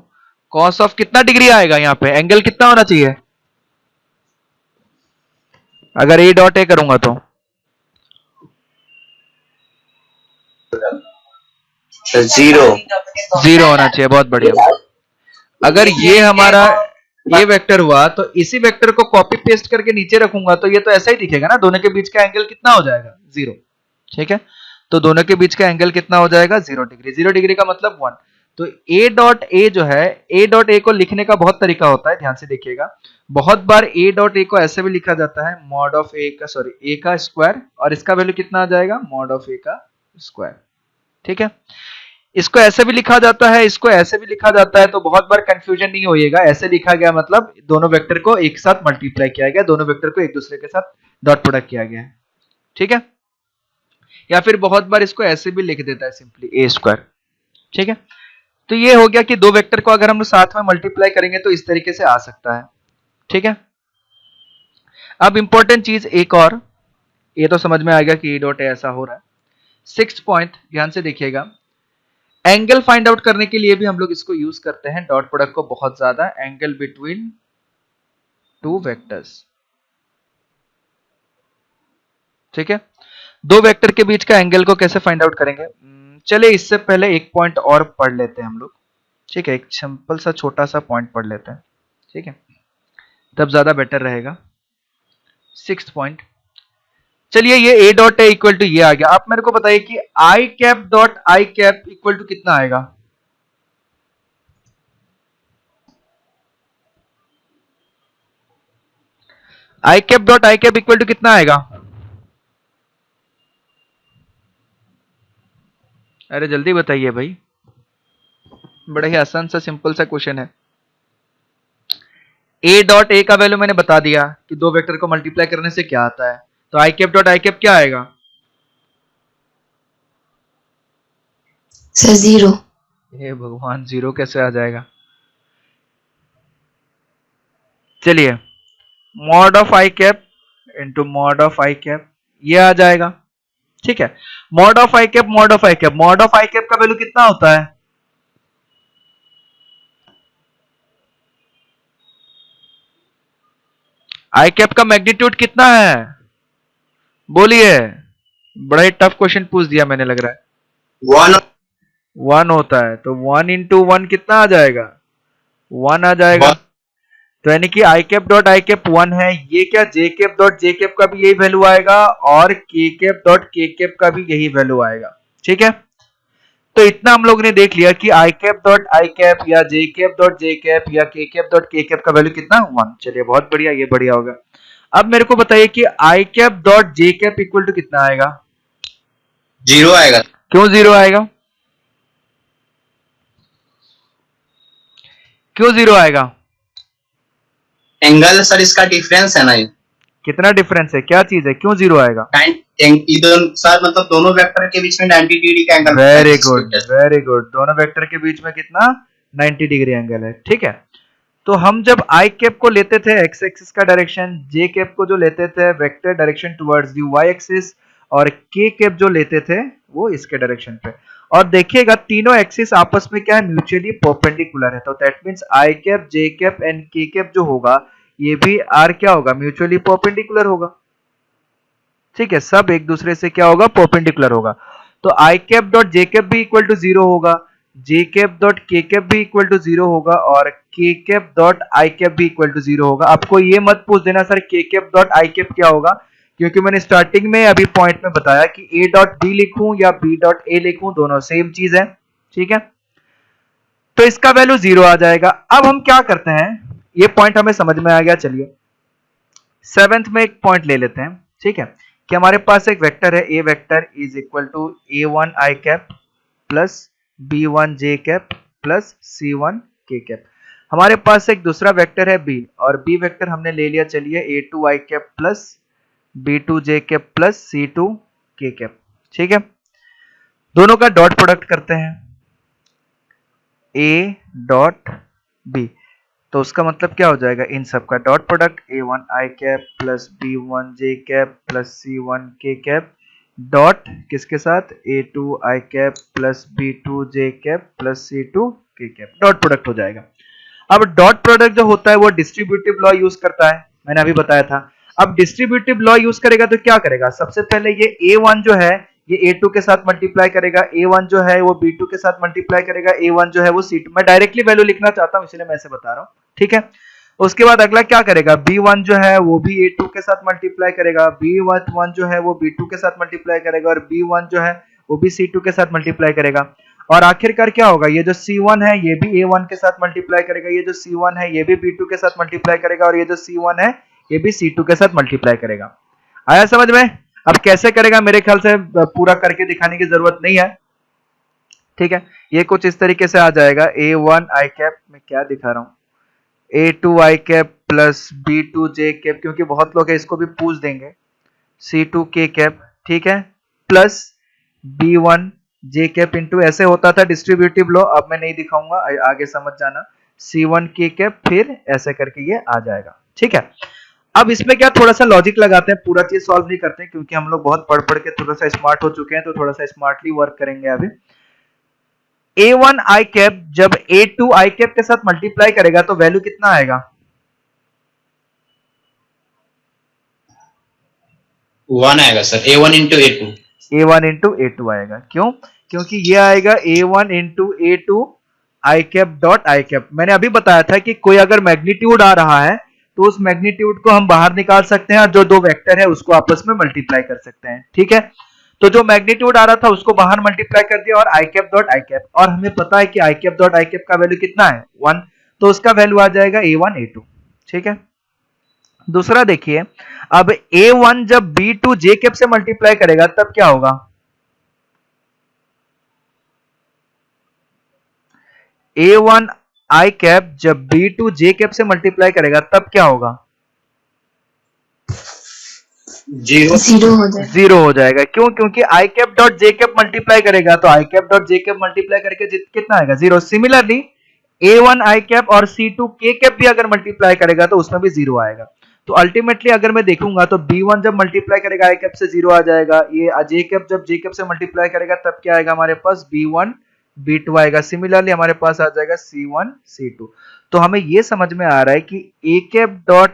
A: cos of कितना डिग्री आएगा? यहां पे एंगल कितना होना चाहिए अगर ए डॉट ए करूंगा तो? 0 होना चाहिए। बहुत बढ़िया। अगर ये हमारा ये वेक्टर हुआ तो इसी वेक्टर को कॉपी पेस्ट करके नीचे रखूंगा तो ये तो ऐसा ही दिखेगा ना, दोनों के बीच का एंगल कितना हो जाएगा? 0। ठीक है, तो दोनों के बीच का एंगल कितना हो जाएगा? 0 डिग्री। 0 डिग्री का मतलब 1। तो ए डॉट ए जो है, ए डॉट ए को लिखने का बहुत तरीका होता है, ध्यान से देखिएगा। बहुत बार ए डॉट ए को ऐसे भी लिखा जाता है, मॉड ऑफ ए का, सॉरी ए का स्क्वायर, और इसका वैल्यू कितना आ जाएगा? मॉड ऑफ ए का स्क्वायर। ठीक है, इसको ऐसे भी लिखा जाता है, इसको ऐसे भी लिखा जाता है, तो बहुत बार कंफ्यूजन नहीं होइएगा। ऐसे लिखा गया मतलब दोनों वेक्टर को एक साथ मल्टीप्लाई किया गया, दोनों वेक्टर को एक दूसरे के साथ डॉट प्रोडक्ट किया गया है। ठीक है, या फिर बहुत बार इसको ऐसे भी लिख देता है, सिंपली ए स्क्वायर। ठीक है, तो ये हो गया कि दो वेक्टर को अगर हम साथ में मल्टीप्लाई करेंगे तो इस तरीके से आ सकता है। ठीक है, अब इंपॉर्टेंट चीज एक और, ये तो समझ में आ गया कि ए डॉट ऐसा हो रहा है। 6th पॉइंट ध्यान से देखिएगा, एंगल फाइंड आउट करने के लिए भी हम लोग इसको यूज करते हैं, डॉट प्रोडक्ट को बहुत ज्यादा, एंगल बिटवीन 2 वेक्टर्स। ठीक है, दो वेक्टर के बीच का एंगल को कैसे फाइंड आउट करेंगे? चलिए इससे पहले एक पॉइंट और पढ़ लेते हैं हम लोग। ठीक है, एक सिंपल सा छोटा सा पॉइंट पढ़ लेते हैं। ठीक है, तब ज्यादा बेटर रहेगा। 6th पॉइंट, चलिए ये a dot a equal to ये आ गया। आप मेरे को बताइए कि i cap dot i cap equal to कितना आएगा? I cap dot i cap equal to कितना आएगा? अरे जल्दी बताइए भाई, बड़ा ही आसान सा सिंपल सा क्वेश्चन है। ए डॉट ए का वैल्यू मैंने बता दिया कि दो वेक्टर को मल्टीप्लाई करने से क्या आता है, तो i cap dot i cap क्या आएगा?
C: सर 0।
A: हे भगवान, 0 कैसे आ जाएगा? चलिए mod of I cap into mod of I cap, ये आ जाएगा। ठीक है, mod of I cap, mod of I cap, mod of I cap का वैल्यू कितना होता है? आई कैप का मैग्नीट्यूड कितना है? बोलिए, बड़ा ही टफ क्वेश्चन पूछ दिया मैंने लग रहा है। 1 होता है, तो 1 इंटू 1 कितना आ जाएगा? 1 आ जाएगा। तो यानी कि i cap dot i cap 1 है, ये क्या जे कैप डॉट जे कैप का भी यही वैल्यू आएगा, और के कैप डॉट के कैप का भी यही वैल्यू आएगा। ठीक है, तो इतना हम लोग ने देख लिया कि i cap dot i cap या जे कैप डॉट जे कैप या के कैप डॉट के कैप का वैल्यू कितना? 1। चलिए बहुत बढ़िया, ये बढ़िया होगा। अब मेरे को बताइए कि i cap dot j cap equal to कितना आएगा?
B: 0 आएगा।
A: क्यों 0 आएगा? क्यों 0 आएगा?
B: एंगल सर इसका डिफरेंस है ना ये।
A: कितना डिफरेंस है, क्या चीज है, क्यों 0 आएगा?
B: सर मतलब दोनों वेक्टर के बीच में 90 डिग्री का angle.
A: Very good, very good. दोनों वेक्टर के बीच में कितना? 90 डिग्री एंगल है। ठीक है, तो हम जब आई कैप को लेते थे एक्स एक्सिस का डायरेक्शन, जे कैप को जो लेते थे vector direction towards the Y axis, और के कैप जो लेते थे वो इसके डायरेक्शन पे। और देखिएगा तीनों एक्सिस आपस में क्या है, म्यूचुअली परपेंडिकुलर है। तो that means I cap, J cap and के कैप जो होगा ये भी आर क्या होगा, म्यूचुअली परपेंडिकुलर होगा। ठीक है, सब एक दूसरे से क्या होगा, परपेंडिकुलर होगा। तो i cap dot j cap भी इक्वल टू 0 होगा, जे कैप डॉट के कैप भी इक्वल टू 0 होगा, और K cap dot i cap भी इक्वल टू 0 होगा। आपको ये मत पूछ देना सर के कैप डॉट आई कैप क्या होगा, क्योंकि मैंने स्टार्टिंग में अभी पॉइंट में बताया कि ए डॉट बी लिखूं या बी डॉट ए लिखूं, दोनों सेम चीज है। ठीक है, तो इसका वैल्यू 0 आ जाएगा। अब हम क्या करते हैं, ये पॉइंट हमें समझ में आ गया। चलिए 7th में एक पॉइंट ले लेते हैं। ठीक है, कि हमारे पास एक वेक्टर है, ए vector is equal to a1 i cap plus b1 j cap plus c1 k cap. हमारे पास एक दूसरा वेक्टर है b, और b वेक्टर हमने ले लिया, चलिए a2 आई कैप प्लस b2 जे कैप प्लस c2 के कैप। ठीक है, दोनों का डॉट प्रोडक्ट करते हैं, a डॉट b, तो उसका मतलब क्या हो जाएगा, इन सब का dot product a1 i cap plus b1 j cap plus c1 k cap dot किसके साथ, a2 आई कैप प्लस b2 जे कैप प्लस c2 के कैप, डॉट प्रोडक्ट हो जाएगा। अब डॉट प्रोडक्ट जो होता है वो डिस्ट्रीब्यूटिव लॉ यूज करता है, मैंने अभी बताया था। अब डिस्ट्रीब्यूटिव लॉ यूज करेगा तो क्या करेगा, सबसे पहले ये a1 जो है ये a2 के साथ मल्टीप्लाई करेगा, a1 जो है वो b2 के साथ मल्टीप्लाई करेगा, a1 जो है वो c2, मैं डायरेक्टली वैल्यू लिखना चाहता हूं इसलिए मैं ऐसे बता रहा हूं। ठीक है, उसके बाद अगला क्या करेगा, b1 जो है वो भी a2 के साथ मल्टीप्लाई करेगा, b1 जो है वो b2 के साथ मल्टीप्लाई करेगा, और b1 जो है वो भी c2 के साथ मल्टीप्लाई करेगा। और आखिरकार क्या होगा, ये जो c1 है ये भी a1 के साथ मल्टीप्लाई करेगा, ये जो c1 है ये भी b2 के साथ मल्टीप्लाई करेगा, और ये जो c1 है ये भी c2 के साथ मल्टीप्लाई करेगा। आया समझ में? अब कैसे करेगा, मेरे ख्याल से पूरा करके दिखाने की जरूरत नहीं है। ठीक है, ये कुछ इस तरीके से आ जाएगा, a1 आई कैप, मैं क्या दिखा रहा हूं, a2 आई कैप प्लस b2 जे कैप, क्योंकि बहुत लोग है इसको भी पूछ देंगे, c2 के कैप, ठीक है, plus b1 j cap into, ऐसे होता था डिस्ट्रीब्यूटिव लॉ, अब मैं नहीं दिखाऊंगा, आगे समझ जाना, c1 के कैप, फिर ऐसे करके ये आ जाएगा। ठीक है, अब इसमें क्या थोड़ा सा लॉजिक लगाते हैं, पूरा चीज सॉल्व नहीं करते क्योंकि हम लोग बहुत पढ़ पढ़ के थोड़ा सा स्मार्ट हो चुके हैं, तो थोड़ा सा स्मार्टली वर्क करेंगे। अभी a1 आई कैप जब a2 आई कैप के साथ मल्टीप्लाई करेगा तो वैल्यू कितना आएगा,
B: 1 आएगा sir, a1 into a2,
A: a1 into a2 आएगा। क्यों, क्योंकि ये आएगा a1 into a2 I cap dot i cap. मैंने अभी बताया था कि कोई अगर मैग्नीट्यूड आ रहा है तो उस मैग्नीट्यूड को हम बाहर निकाल सकते हैं और जो दो वेक्टर है उसको आपस में मल्टीप्लाई कर सकते हैं। ठीक है, तो जो मैग्नीट्यूड आ रहा था उसको बाहर मल्टीप्लाई कर दिया, और आई कैप डॉट आई कैप, और हमें पता है कि i cap dot i cap का वैल्यू कितना है, 1, तो उसका वैल्यू आ जाएगा a1 a2। ठीक है, दूसरा देखिए, अब a1 जब b2 जे कैप से मल्टीप्लाई करेगा तब क्या होगा, a1 आई कैप जब b2 जे कैप से मल्टीप्लाई करेगा तब क्या होगा, 0 हो जाएगा। क्यों, क्योंकि i cap dot j cap multiply करेगा तो i cap dot j cap multiply करके कितना आएगा, 0। सिमिलरली a1 आई कैप और c2 के कैप भी अगर मल्टीप्लाई करेगा तो उसमें भी 0 आएगा। तो अल्टीमेटली अगर मैं देखूंगा तो b1 जब मल्टीप्लाई करेगा आई कैप से 0 आ जाएगा, ये जे कैप जब जे कैप से मल्टीप्लाई करेगा तब क्या आएगा हमारे पास, b1 b2 आएगा। सिमिलरली हमारे पास आ जाएगा c1 c2। तो हमें ये समझ में आ रहा है कि a cap dot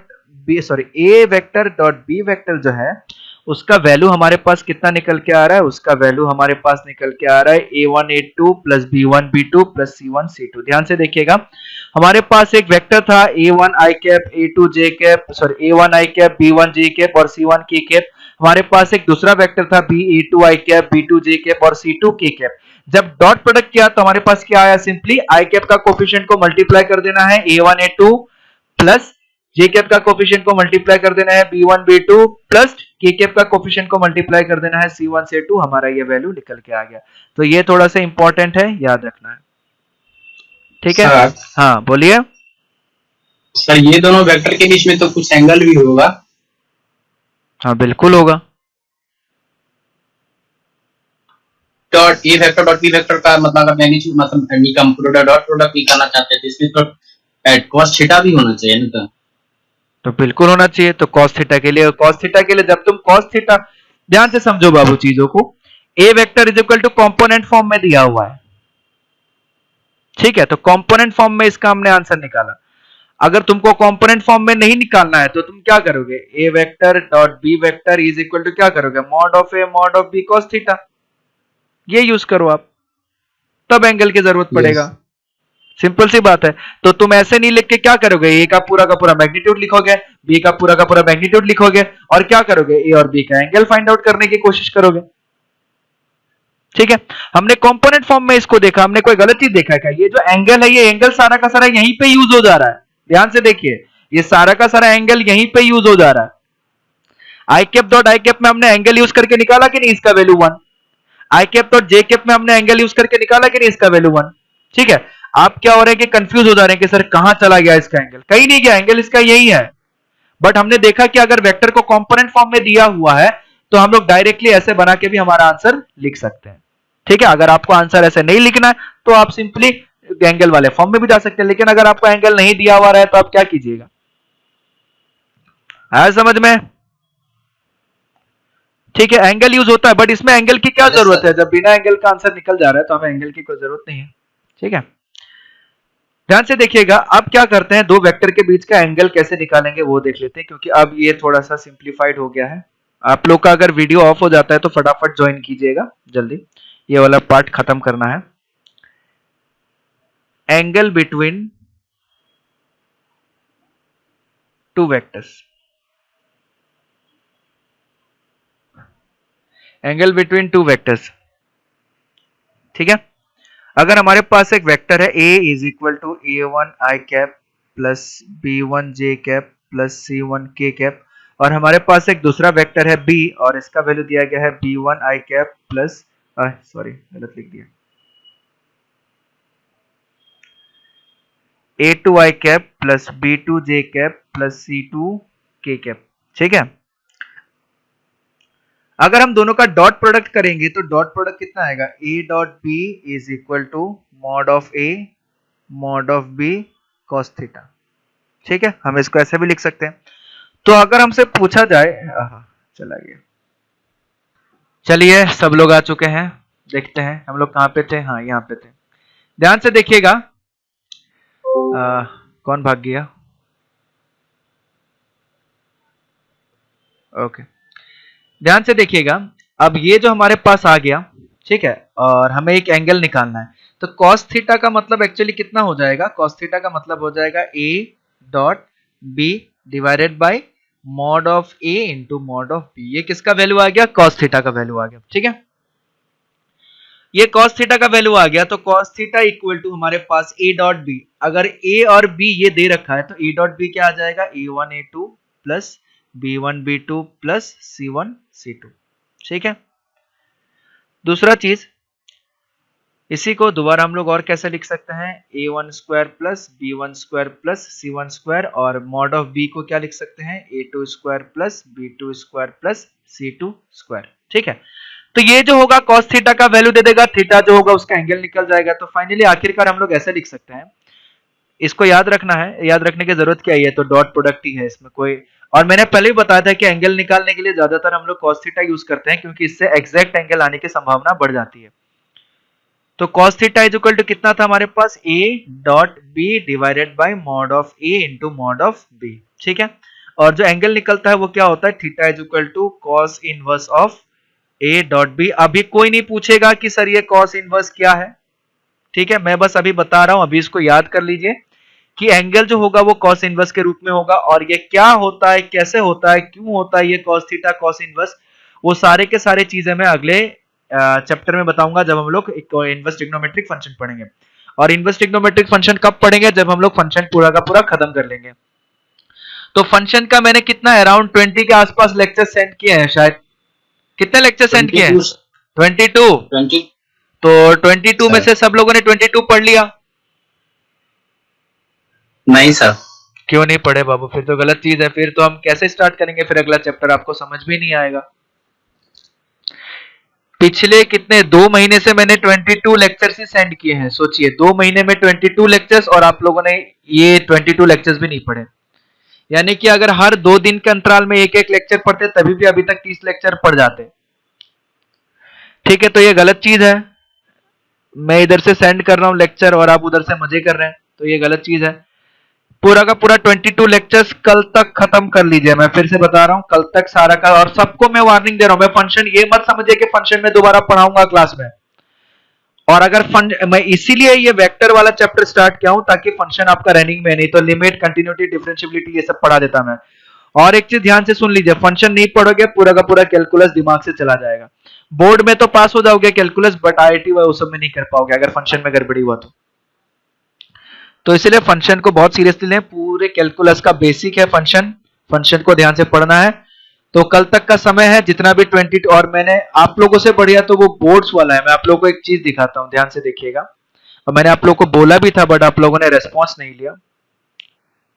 A: a vector dot b vector जो है उसका वैल्यू हमारे पास कितना निकल के आ रहा है, उसका वैल्यू हमारे पास निकल के आ रहा है a1 a2 plus b1 b2 plus c1 c2। ध्यान से देखिएगा, हमारे पास एक वेक्टर था a1 i cap a2 J cap, a1 i cap b1 j cap और c1 के कैप। हमारे पास एक दूसरा वेक्टर था b a2 आई कैप b2 जे कैप और c2 के कैप। जब डॉट प्रोडक्ट किया तो हमारे पास क्या आया, सिंपली आई कैप का कोफिशिएंट को मल्टीप्लाई कर देना है a1 a2 प्लस जे कैप का कोफिशिएंट को मल्टीप्लाई कर देना है b1 b2 प्लस के कैप का कोफिशिएंट को मल्टीप्लाई कर देना है c1 c2। हमारा ये वैल्यू निकल के आ गया। तो ये थोड़ा सा इंपॉर्टेंट है, याद रखना है। ठीक है, हाँ बोलिए।
B: सर ये दोनों वेक्टर के बीच में तो कुछ एंगल भी होगा।
A: हाँ बिल्कुल होगा।
B: डॉट ए वेक्टर डॉट बी वेक्टर का मतलब अगर मैग्नीट्यूड मतलब डॉट प्रोडक्ट निकालना चाहते हैं तो इसमें तो cos थीटा भी होना चाहिए ना।
A: तो बिल्कुल होना चाहिए। तो cos थीटा के लिए, जब तुम cos थीटा, ध्यान से समझो बाबू चीजों को, a vector is equal to component form में दिया हुआ है, ठीक है। तो कंपोनेंट फॉर्म में इसका हमने आंसर निकाला। अगर तुमको कंपोनेंट फॉर्म में नहीं निकालना है तो तुम क्या करोगे, a vector dot B vector is equal to क्या करोगे, mod of A mod of B cos theta, ये यूज करो आप, तब एंगल की जरूरत पड़ेगा। सिंपल सी बात है। तो तुम ऐसे नहीं लिख के क्या करोगे, ए का पूरा मैग्नीट्यूड लिखोगे, बी का पूरा मैग्नीट्यूड लिखोगे, और क्या करोगे, ए और बी का एंगल फाइंड आउट करने की कोशिश करोगे, ठीक है। हमने कंपोनेंट फॉर्म में इसको देखा, हमने कोई गलत चीज देखा क्या, ये जो एंगल है ये एंगल सारा का सारा यहीं पे यूज हो जा रहा है, ध्यान से देखिए, ये सारा का सारा एंगल यहीं पे यूज हो जा रहा है। आई कैप डॉट आई कैप में हमने एंगल यूज करके निकाला कि नहीं, इसका वैल्यू 1। आई कैप डॉट जे कैप में हमने एंगल यूज करके निकाला कि नहीं, इसका वैल्यू 1, ठीक है। आप क्या हो रहे हैं कि कंफ्यूज हो जा रहे हैं कि सर कहां चला गया इसका एंगल, कहीं नहीं गया, एंगल इसका यही है। बट हमने देखा कि अगर वेक्टर को कंपोनेंट फॉर्म में दिया हुआ है तो हम लोग डायरेक्टली ऐसे बना के भी हमारा आंसर लिख सकते हैं, ठीक है। अगर आपको आंसर ऐसे नहीं लिखना है तो आप सिंपली एंगल वाले फॉर्म में भी जा सकते हैं, लेकिन अगर आपको एंगल नहीं दिया हुआ है तो आप क्या कीजिएगा, आया समझ में, ठीक है। एंगल यूज होता है बट इसमें एंगल की क्या जरूरत है, जब बिना एंगल का आंसर निकल जा रहा है तो हमें एंगल की कोई जरूरत नहीं है, ठीक है। ध्यान से देखिएगा, अब क्या करते हैं, दो वेक्टर के बीच का एंगल कैसे निकालेंगे वो देख लेते हैं, क्योंकि अब ये थोड़ा सा सिंप्लीफाइड हो गया है। आप लोग का अगर वीडियो ऑफ हो जाता है तो फटाफट ज्वाइन कीजिएगा जल्दी, ये वाला पार्ट खत्म करना है। Angle between two vectors, angle between two vectors, ठीक है। अगर हमारे पास एक वेक्टर है a is equal to a1 i cap plus b1 j cap plus c1 k cap, और हमारे पास एक दूसरा वेक्टर है b और इसका वैल्यू दिया गया है b1 i cap plus, sorry गलत लिख दिया, a2 i cap plus b2 j cap plus c2 k cap, ठीक है। अगर हम दोनों का डॉट प्रोडक्ट करेंगे तो डॉट प्रोडक्ट कितना आएगा, a dot b is equal to mod of a mod of b cos theta, ठीक है। हम इसको ऐसे भी लिख सकते हैं। तो अगर हमसे पूछा जाए, चला गया, चलिए सब लोग आ चुके हैं, देखते हैं हम लोग कहां पे थे, हाँ यहाँ पे थे। ध्यान से देखिएगा, कौन भाग गया, ओके। ध्यान से देखिएगा, अब ये जो हमारे पास आ गया, ठीक है, और हमें एक एंगल निकालना है, तो cos थीटा का मतलब एक्चुअली कितना हो जाएगा, cos थीटा का मतलब हो जाएगा a dot b divided by mod of a into mod of b। ये किसका वैल्यू आ गया, cos थीटा का वैल्यू आ गया, ठीक है। ये cos थीटा का वैल्यू आ गया, तो cos थीटा इक्वल टू हमारे पास a डॉट b, अगर a और b ये दे रखा है तो a डॉट b क्या आ जाएगा, a1 a2 plus b1 b2 plus c1 c2, ठीक है। दूसरा चीज, इसी को दोबारा हम लोग और कैसे लिख सकते हैं, a1 square plus b1 square plus c1 square, और मॉड ऑफ b को क्या लिख सकते हैं, a2 square plus b2 square plus c2 square, ठीक है। तो ये जो होगा cos थीटा का वैल्यू दे देगा, थीटा जो होगा उसका एंगल निकल जाएगा। तो फाइनली आखिरकार हम लोग ऐसे लिख सकते हैं, इसको याद रखना है, याद रखने की जरूरत क्या है, तो डॉट प्रोडक्ट ही है इसमें कोई, और मैंने पहले भी बताया था कि एंगल निकालने के लिए ज्यादातर हम लोग cos थीटा यूज करते हैं, क्योंकि इससे एग्जैक्ट एंगल आने की संभावना बढ़ जाती है। तो cos theta is equal to कितना था हमारे पास, a dot b divided by mod of a into mod of b, ठीक है। और जो एंगल निकलता है वो क्या होता है, theta is equal to cos inverse of a dot b। अभी कोई नहीं पूछेगा कि सर ये cos इनवर्स क्या है, ठीक है, मैं बस अभी बता रहा हूं, अभी इसको याद कर लीजिए कि एंगल जो होगा वो cos इनवर्स के रूप में होगा, और ये क्या होता है, कैसे होता है, क्यों होता है ये cos थीटा cos इनवर्स, वो सारे के सारे चीजें मैं अगले चैप्टर में बताऊंगा, जब हम लोग इनवर्स ट्रिग्नोमेट्रिक फंक्शन पढ़ेंगे। और इनवर्स ट्रिग्नोमेट्रिक फंक्शन कब पढ़ेंगे, जब हम लोग फंक्शन पूरा का पूरा खत्म कर लेंगे। तो फंक्शन का मैंने कितना अराउंड 20 के आसपास लेक्चर सेंड किए हैं शायद, कितने लेक्चर सेंड किए हैं, 22। तो 22 में से सब लोगों ने 22 पढ़ लिया,
B: नहीं सर,
A: क्यों नहीं पढ़े बाबू? फिर तो गलत चीज है, फिर तो हम कैसे स्टार्ट करेंगे फिर अगला चैप्टर, आपको समझ भी नहीं आएगा। पिछले कितने 2 महीने से मैंने 22 लेक्चर्स ही सेंड किए हैं, सोचिए 2 महीने में 22 लेक्चर्स, और आप लोगों ने ये 22 लेक्चर्स भी नहीं पढ़े। यानी कि अगर हर 2 दिन के अंतराल में एक एक लेक्चर पढ़ते तभी भी अभी तक 30 लेक्चर पढ़ जाते। ठीक है, तो ये गलत चीज है। मैं इधर से सेंड कर रहा हूं लेक्चर और आप उधर से मजे कर रहे हैं, तो ये गलत चीज है। पूरा का पूरा 22 लेक्चर्स कल तक खत्म कर लीजिए, मैं फिर से बता रहा हूं, कल तक सारा का। और सबको मैं वार्निंग दे रहा हूं, मैं फंक्शन ये मत समझिए कि फंक्शन में दोबारा पढ़ाऊंगा क्लास में। और अगर मैं इसीलिए ये वेक्टर वाला चैप्टर स्टार्ट किया हूं ताकि फंक्शन आपका रनिंग में, नहीं तो लिमिट, कंटिन्यूटी, डिफरेंशियबिलिटी ये सब पढ़ा देता मैं। और एक चीज ध्यान से सुन लीजिए, फंक्शन नहीं पढ़ोगे पूरा का पूरा कैलकुलस दिमाग से चला जाएगा। बोर्ड में तो पास हो जाओगे कैलकुलस, बट आईआईटी वो सब में नहीं कर पाओगे अगर फंक्शन में गड़बड़ी हुआ तो इसलिए फंक्शन को बहुत सीरियसली लें, पूरे कैलकुलस का बेसिक है फंक्शन, फंक्शन को ध्यान से पढ़ना है। तो कल तक का समय है, जितना भी 20, और मैंने आप लोगों से बढ़िया तो वो बोर्ड्स वाला है। मैं आप लोगों को एक चीज दिखाता हूं, ध्यान से देखिएगा। और मैंने आप लोगों को बोला भी था, बट आप लोगों ने रेस्पॉन्स नहीं लिया।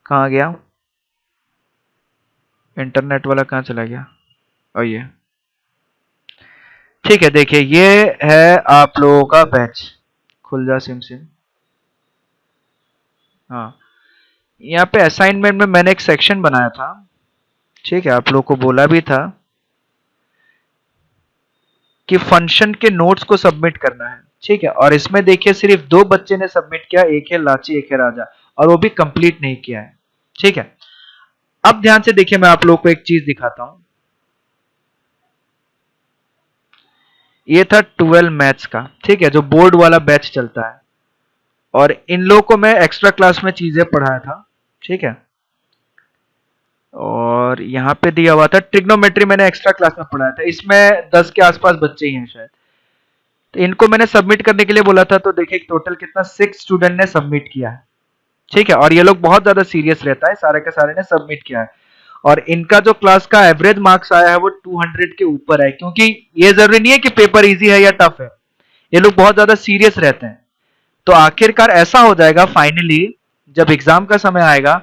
A: कहां गया इंटरनेट वाला, कहां चला गया? और ये ठीक है, देखिए ये है आप लोगों का बैच। खुल जा सिम। हाँ, यहाँ पे असाइनमेंट में मैंने एक सेक्शन बनाया था, ठीक है, आप लोगों को बोला भी था कि फंक्शन के नोट्स को सबमिट करना है, ठीक है। और इसमें देखिए सिर्फ 2 बच्चे ने सबमिट किया, एक है लाची, एक है राजा, और वो भी कंप्लीट नहीं किया है, ठीक है। अब ध्यान से देखिए, मैं आप लोगों को एक चीज दिखाता हूं। ये था 12 मैथ्स का, ठीक है, जो बोर्ड वाला बैच चलता है। और इन लोगों को मैं एक्स्ट्रा क्लास में चीजें पढ़ाया था, ठीक है। और यहाँ पे दिया हुआ था ट्रिग्नोमेट्री, मैंने एक्स्ट्रा क्लास में पढ़ाया था। इसमें 10 के आसपास बच्चे ही हैं शायद। तो इनको मैंने सबमिट करने के लिए बोला था, तो देखिए टोटल कितना 6 स्टूडेंट ने सबमिट किया है, ठीक है। और ये लोग बहुत ज्यादा सीरियस रहता है, सारे के सारे ने सबमिट किया है। और इनका जो क्लास का एवरेज मार्क्स आया है वो 200 के ऊपर है, क्योंकि ये जरूरी नहीं है कि पेपर इजी है या टफ है, ये लोग बहुत ज्यादा सीरियस रहते हैं। तो आखिरकार ऐसा हो जाएगा फाइनली, जब एग्जाम का समय आएगा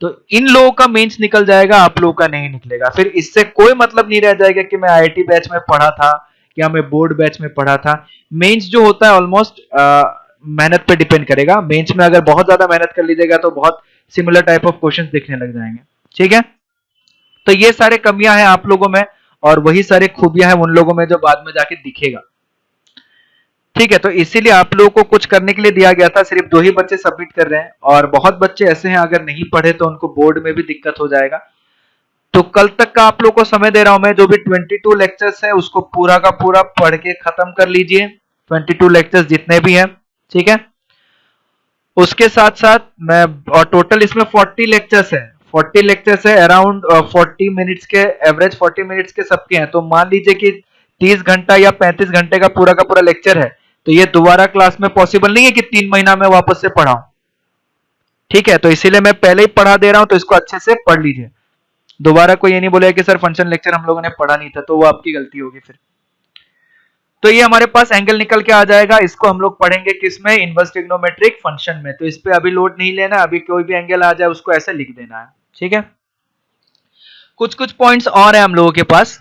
A: तो इन लोगों का मेंस निकल जाएगा, आप लोगों का नहीं निकलेगा। फिर इससे कोई मतलब नहीं रह जाएगा कि मैं आईआईटी बैच में पढ़ा था या मैं बोर्ड बैच में पढ़ा था। मेंस जो होता है ऑलमोस्ट मेहनत पे डिपेंड करेगा। मेंस में अगर बहुत ज्यादा मेहनत कर लीजिएगा तो बहुत सिमिलर टाइप ऑफ क्वेश्चंस दिखने लग जाएंगे, ठीक है। तो ये सारे कमियां हैं आप लोगों में, और वही सारे खूबियां हैं उन लोगों में जो बाद में जाके दिखेगा, ठीक है। तो इसीलिए आप लोगों को कुछ करने के लिए दिया गया था, सिर्फ 2 ही बच्चे सबमिट कर रहे हैं, और बहुत बच्चे ऐसे हैं अगर नहीं पढ़े तो उनको बोर्ड में भी दिक्कत हो जाएगा। तो कल तक का आप लोगों को समय दे रहा हूं मैं, जो भी 22 लेक्चर्स है उसको पूरा का पूरा पढ़ के खत्म कर लीजिए, 22 लेक्चर्स जितने भी हैं, ठीक है। उसके साथ साथ मैं, और टोटल इसमें 40 लेक्चर्स है, 40 लेक्चर्स है, अराउंड 40 मिनट्स के, एवरेज 40 मिनट्स के सबके हैं। तो मान लीजिए कि 30 घंटा या 35 घंटे का पूरा लेक्चर है, तो ये दोबारा क्लास में पॉसिबल नहीं है कि 3 महीना में वापस से पढ़ाऊं, ठीक है। तो इसीलिए मैं पहले ही पढ़ा दे रहा हूं, तो इसको अच्छे से पढ़ लीजिए। दोबारा कोई ये नहीं बोलेगा कि सर फंक्शन लेक्चर हम लोगों ने पढ़ा नहीं था, तो वो आपकी गलती होगी फिर। तो ये हमारे पास एंगल निकल के आ जाएगा, इसको हम लोग पढ़ेंगे किसमें, इनवर्स ट्रिग्नोमेट्रिक फंक्शन में। तो इस पे अभी लोड नहीं लेना, अभी कोई भी एंगल आ जाए उसको ऐसे लिख देना है, ठीक है। कुछ पॉइंट्स और है हम लोगों के पास,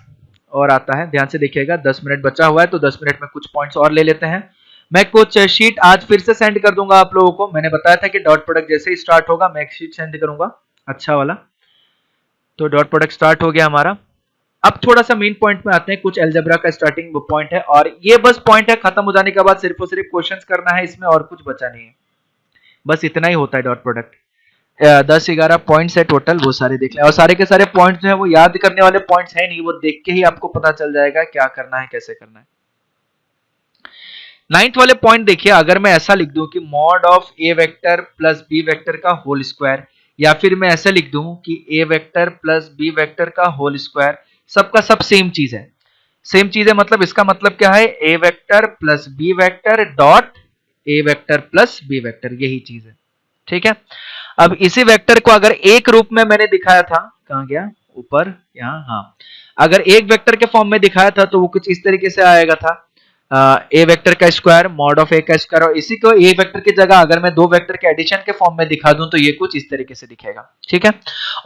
A: और आता है, ध्यान से देखिएगा। 10 मिनट बचा हुआ है, तो 10 मिनट में कुछ पॉइंट्स और ले लेते हैं। मैं कुछ शीट आज फिर से सेंड कर दूंगा आप लोगों को। मैंने बताया था कि डॉट प्रोडक्ट जैसे ही स्टार्ट होगा मैं एक शीट सेंड करूंगा, अच्छा वाला। तो डॉट प्रोडक्ट स्टार्ट हो गया हमारा। अब थोड़ा सा मेन पॉइंट में आते हैं, कुछ अलजेब्रा का स्टार्टिंग पॉइंट है, और ये बस पॉइंट है, खत्म हो जाने के बाद सिर्फ और सिर्फ क्वेश्चंस करना है इसमें, और कुछ बचा नहीं है। बस इतना ही होता है डॉट प्रोडक्ट। 10-11 पॉइंट्स है टोटल, वो सारे देख लें। और सारे के सारे पॉइंट्स जो है वो याद करने वाले पॉइंट्स है नहीं, वो देख के ही आपको पता चल जाएगा क्या करना है, कैसे करना है। 9th वाले पॉइंट देखिए, अगर मैं ऐसा लिख दूं कि mod of A vector plus B vector का होल स्क्वायर, या फिर मैं ऐसा लिख दूं कि ए वेक्टर प्लस बी वेक्टर का होल स्क्वायर, सबका सब सेम चीज है। सेम चीज है मतलब इसका मतलब क्या है, ए vector plus B vector dot ए वेक्टर प्लस बी वेक्टर, यही चीज है, ठीक है। अब इसी वेक्टर को अगर एक रूप में मैंने दिखाया था, कहां गया, ऊपर, यहाँ, हाँ, अगर एक वेक्टर के फॉर्म में दिखाया था तो वो कुछ इस तरीके से आएगा था। ए वेक्टर का स्क्वायर मॉड ऑफ ए का स्क्वायर, और इसी को ए वेक्टर की जगह अगर मैं दो वेक्टर के एडिशन के फॉर्म में दिखा दूं तो ये कुछ इस तरीके से दिखेगा, ठीक है।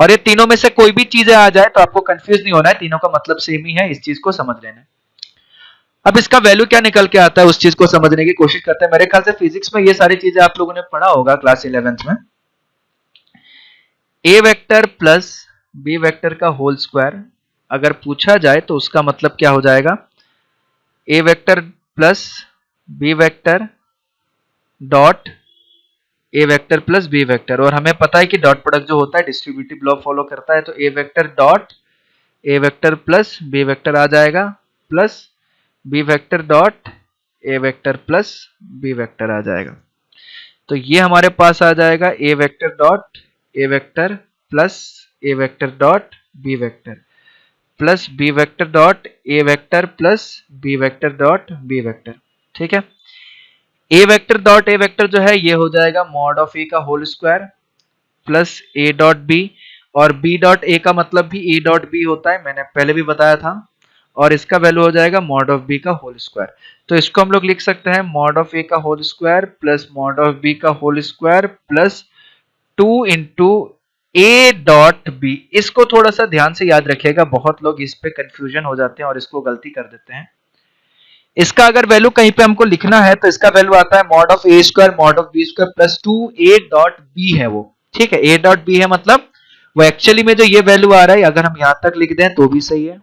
A: और ये तीनों में से कोई भी चीजें आ जाए तो आपको कंफ्यूज नहीं होना है, तीनों का मतलब सेम ही है, इस चीज को समझ लेना है। अब इसका वैल्यू क्या निकल के आता है उस चीज को समझने की कोशिश करते हैं। मेरे ख्याल से फिजिक्स में ये सारी चीजें आप लोगों ने पढ़ा होगा क्लास 11th में। A vector plus B vector का होल स्क्वायर अगर पूछा जाए तो उसका मतलब क्या हो जाएगा, a vector plus B vector dot A vector plus B vector, और हमें पता है कि डॉट प्रोडक्ट जो होता है डिस्ट्रीब्यूटिव लॉ फॉलो करता है, तो a vector dot A vector plus B vector आ जाएगा, प्लस बी वेक्टर डॉट ए वेक्टर प्लस बी वेक्टर आ जाएगा। तो ये हमारे पास आ जाएगा a vector dot A vector plus a vector dot B vector plus B vector dot A vector plus B vector dot B vector, ठीक है। ए वेक्टर डॉट ए वेक्टर जो है ये हो जाएगा मॉड ऑफ ए का whole square plus A dot B, और B dot A का मतलब भी ए डॉट बी होता है, मैंने पहले भी बताया था, और इसका वैल्यू हो जाएगा मॉड ऑफ बी का होल स्क्वायर। तो इसको हम लोग लिख सकते हैं मॉड ऑफ ए का whole square plus mod of B का होल स्क्वायर प्लस 2 इंटू ए डॉट बी। इसको थोड़ा सा ध्यान से याद रखिएगा, बहुत लोग इस पे कंफ्यूजन हो जाते हैं और इसको गलती कर देते हैं। इसका अगर वैल्यू कहीं पे हमको लिखना है तो इसका वैल्यू आता है mod of A square mod of B square plus 2 A dot B है वो, ठीक है। ए डॉट बी है मतलब वो एक्चुअली में जो ये वैल्यू आ रहा है अगर हम यहां तक लिख दें तो भी सही है,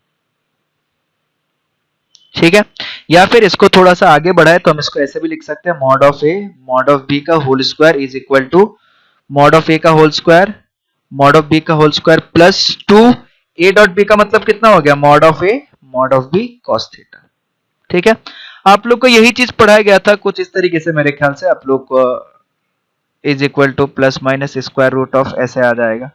A: ठीक है। या फिर इसको थोड़ा सा आगे बढ़ाए तो हम इसको ऐसे भी लिख सकते हैं mod of A mod of B का whole square is equal to mod of ए का whole square mod of B का होल स्क्वायर प्लस 2 ए डॉट बी का मतलब कितना हो गया mod of A mod of B cos theta, ठीक है। आप लोग को यही चीज पढ़ाया गया था कुछ इस तरीके से, मेरे ख्याल से आप लोग को is equal to plus minus square root of ऐसे आ जाएगा,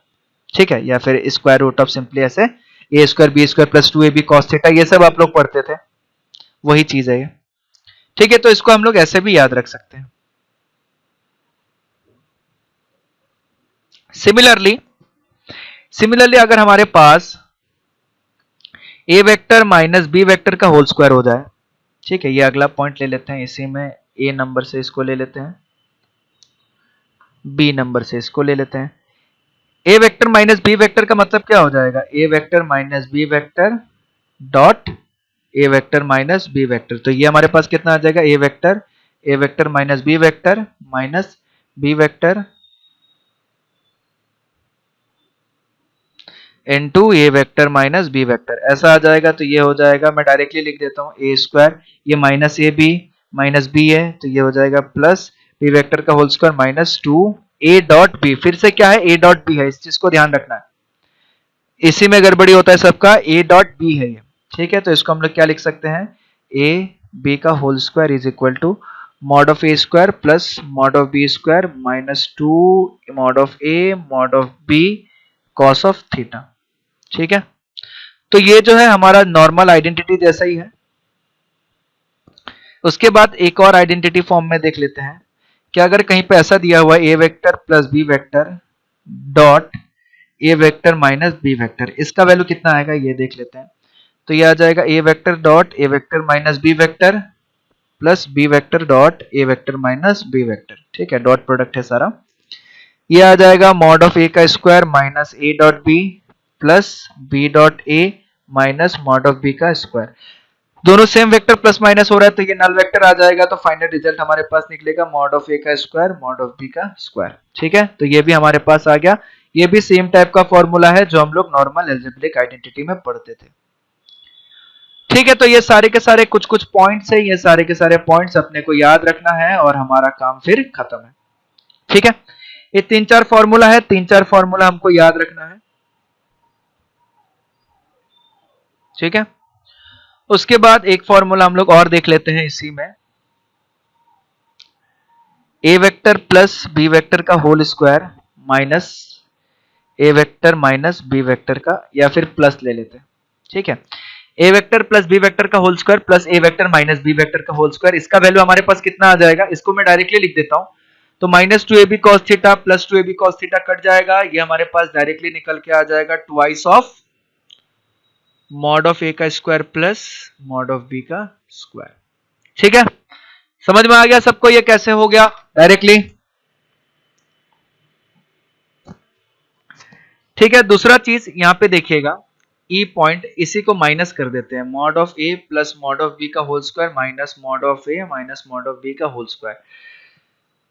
A: ठीक है, या फिर स्क्वायर रूट ऑफ सिंपली ऐसे a square b square plus 2 a b cos theta, ये सब आप लोग पढ़ते थे, वही चीज है ये, ठीक है। तो इसको हम लोग ऐसे भी याद रख सकते हैं। सिमिलरली अगर हमारे पास ए वेक्टर माइनस बी वेक्टर का होल स्क्वायर हो जाए, ठीक है, ये अगला पॉइंट ले लेते हैं, इसी में ए नंबर से इसको ले लेते हैं, बी नंबर से इसको ले लेते हैं। A vector minus B vector का मतलब क्या हो जाएगा, a vector minus B vector dot A vector minus B vector. तो ये हमारे पास कितना आ जाएगा, a vector minus B vector minus B vector into a vector minus B vector, ऐसा आ जाएगा। तो ये हो जाएगा, मैं डायरेक्टली लिख देता हूँ ए स्क्वायर, ये minus A B minus B है तो ये हो जाएगा प्लस बी वेक्टर का होल स्क्वायर माइनस 2 ए डॉट बी, फिर से क्या है ए डॉट बी है, इस चीज को ध्यान रखना है, इसी में गड़बड़ी होता है सबका, ए डॉट बी है ये, ठीक है। तो इसको हम लोग क्या लिख सकते हैं, ए बी का whole square is equal to mod of A square plus mod of B square minus 2 mod of A mod of B cos of theta, ठीक है। तो ये जो है हमारा नॉर्मल आइडेंटिटी जैसा ही है। उसके बाद एक और आइडेंटिटी फॉर्म में देख लेते हैं कि अगर कहीं पे ऐसा दिया हुआ है ए vector plus B vector dot ए वेक्टर माइनस बी वेक्टर, इसका वैल्यू कितना आएगा ये देख लेते हैं। तो ये आ जाएगा a vector dot A vector minus B vector plus B vector dot A vector minus B vector, ठीक है, डॉट प्रोडक्ट है सारा। ये आ जाएगा मॉड ऑफ ए का square minus A dot B plus B dot A minus mod of B का square, दोनों सेम वेक्टर प्लस माइनस हो रहा है तो ये नल वेक्टर आ जाएगा, तो फाइनल रिजल्ट हमारे पास निकलेगा मॉड ऑफ ए का स्क्वायर मॉड ऑफ बी का स्क्वायर, ठीक है। तो ये भी हमारे पास आ गया, ये भी सेम टाइप का फॉर्मूला है जो हम लोग नॉर्मल अलजेब्रिक आइडेंटिटी में पढ़ते थे, ठीक है। तो ये सारे के सारे कुछ कुछ पॉइंट्स है, ये सारे के सारे पॉइंट्स अपने को याद रखना है और हमारा काम फिर खत्म है, ठीक है। ये 3-4 फॉर्मूला है, 3-4 फॉर्मूला हमको याद रखना है, ठीक है। उसके बाद एक फॉर्मूला हम लोग और देख लेते हैं इसी में, a vector plus B vector का whole square minus A vector minus B vector का, या फिर प्लस ले लेते हैं, ठीक है। ए वेक्टर प्लस बी वेक्टर का whole square plus a vector minus B vector का होल स्क्वायर, इसका वैल्यू हमारे पास कितना आ जाएगा, इसको मैं डायरेक्टली लिख देता हूं, तो minus 2ab cos theta plus 2ab cos theta cut जाएगा, ये हमारे पास डायरेक्टली निकल के आ जाएगा ट्वाइस ऑफ मॉड ऑफ ए का square plus mod of B का स्क्वायर, ठीक है, समझ में आ गया सबको ये कैसे हो गया डायरेक्टली? ठीक है, दूसरा चीज यहां पे देखिएगा, ई पॉइंट इसी को माइनस कर देते हैं, mod of a plus mod of B का whole square minus mod of a minus mod of B का होल स्क्वायर।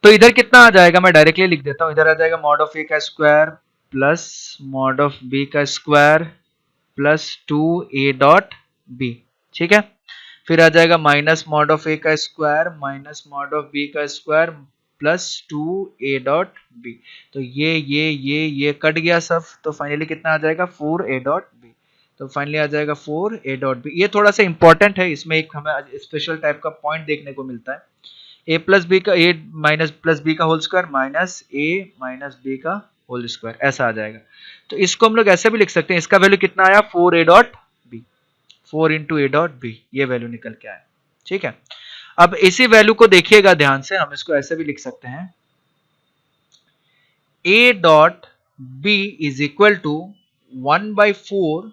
A: तो इधर कितना आ जाएगा, मैं डायरेक्टली लिख देता हूं, इधर आ जाएगा मॉड ऑफ ए का square plus mod of B का square plus 2a dot b. ठीक है, फिर आ जाएगा माइनस मॉड ऑफ ए का square minus mod of B का square plus 2a dot b. तो ये कट गया सब, तो फाइनली कितना आ जाएगा 4a डॉट बी। तो फाइनली आ जाएगा 4a डॉट बी। ये थोड़ा सा इंपॉर्टेंट है, इसमें एक हमें स्पेशल टाइप का पॉइंट देखने को मिलता है, a प्लस बी का a माइनस प्लस बी का whole square minus a minus B का होल स्क्वायर, ऐसा आ जाएगा। तो इसको हम लोग ऐसे भी लिख सकते हैं, इसका वैल्यू कितना आया 4a डॉट बी, 4 इंटू ए डॉट बी, ये वैल्यू निकल के आया। ठीक है, अब इसी वैल्यू को देखिएगा ध्यान से, हम इसको ऐसे भी लिख सकते हैं, a dot B is equal to 1/4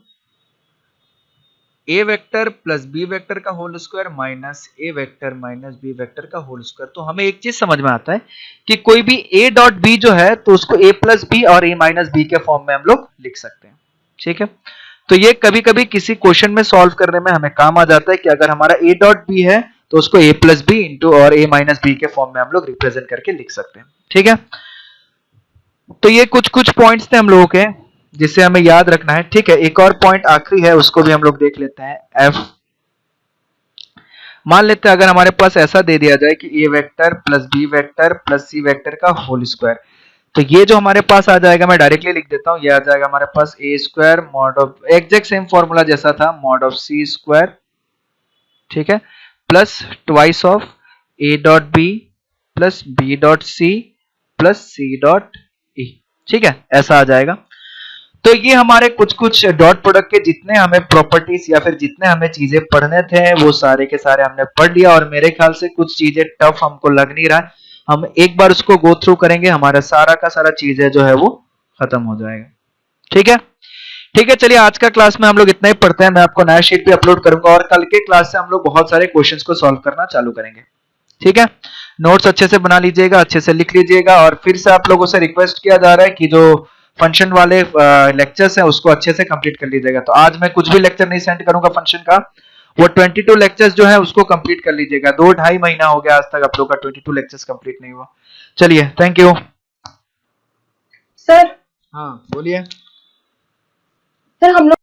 A: A vector plus B vector का whole square minus A vector minus B vector का होल स्क्वायर। तो हमें एक चीज समझ में आता है कि कोई भी ए डॉट बी जो है तो उसको ए प्लस बी और ए माइनस बी के फॉर्म में हम लोग लिख सकते हैं। ठीक है, तो ये कभी कभी किसी क्वेश्चन में सॉल्व करने में हमें काम आ जाता है कि अगर हमारा ए डॉट बी है तो उसको ए प्लस बी इंटू और ए माइनस बी के फॉर्म में हम लोग रिप्रेजेंट करके लिख सकते हैं। ठीक है, तो ये कुछ कुछ पॉइंट्स थे हम लोगों के जिसे हमें याद रखना है। ठीक है, एक और पॉइंट आखिरी है, उसको भी हम लोग देख लेते हैं, एफ। मान लेते हैं अगर हमारे पास ऐसा दे दिया जाए कि ए vector plus B vector plus सी वेक्टर का होल स्क्वायर, तो ये जो हमारे पास आ जाएगा, मैं डायरेक्टली लिख देता हूं, ये आ जाएगा हमारे पास a square mod of, exact same formula जैसा था, मॉड ऑफ सी स्क्वायर, ठीक है, plus twice of A dot B plus B dot c plus c dot e. ठीक है, ऐसा आ जाएगा। तो ये हमारे कुछ कुछ डॉट प्रोडक्ट के जितने हमें प्रॉपर्टीज या फिर जितने हमें चीजें पढ़ने थे वो सारे के सारे हमने पढ़ लिया, और मेरे ख्याल से कुछ चीजें टफ हमको लग नहीं रहा है, हम एक बार उसको गो थ्रू करेंगे, हमारा सारा का सारा चीजें जो है वो खत्म हो जाएगा। ठीक है, ठीक है, चलिए आज का क्लास में हम लोग इतना ही पढ़ते हैं, मैं आपको नया शीट भी अपलोड करूंगा और कल के क्लास से हम लोग बहुत सारे क्वेश्चंस को सॉल्व करना चालू करेंगे। ठीक है, नोट्स अच्छे से बना लीजिएगा, अच्छे से लिख लीजिएगा, और फिर से आप लोगों से रिक्वेस्ट किया जा रहा है कि जो फंक्शन वाले लेक्चर्स हैं उसको अच्छे से कंप्लीट कर लीजिएगा। तो आज मैं कुछ भी लेक्चर नहीं सेंड करूंगा फंक्शन का, वो 22 लेक्चर्स जो है उसको कंप्लीट कर लीजिएगा। 2-2.5 महीना हो गया आज तक आप लोग का 22 लेक्चर्स कंप्लीट नहीं हुआ। चलिए, थैंक यू।
C: सर
A: हाँ बोलिए।
C: सर हम लोग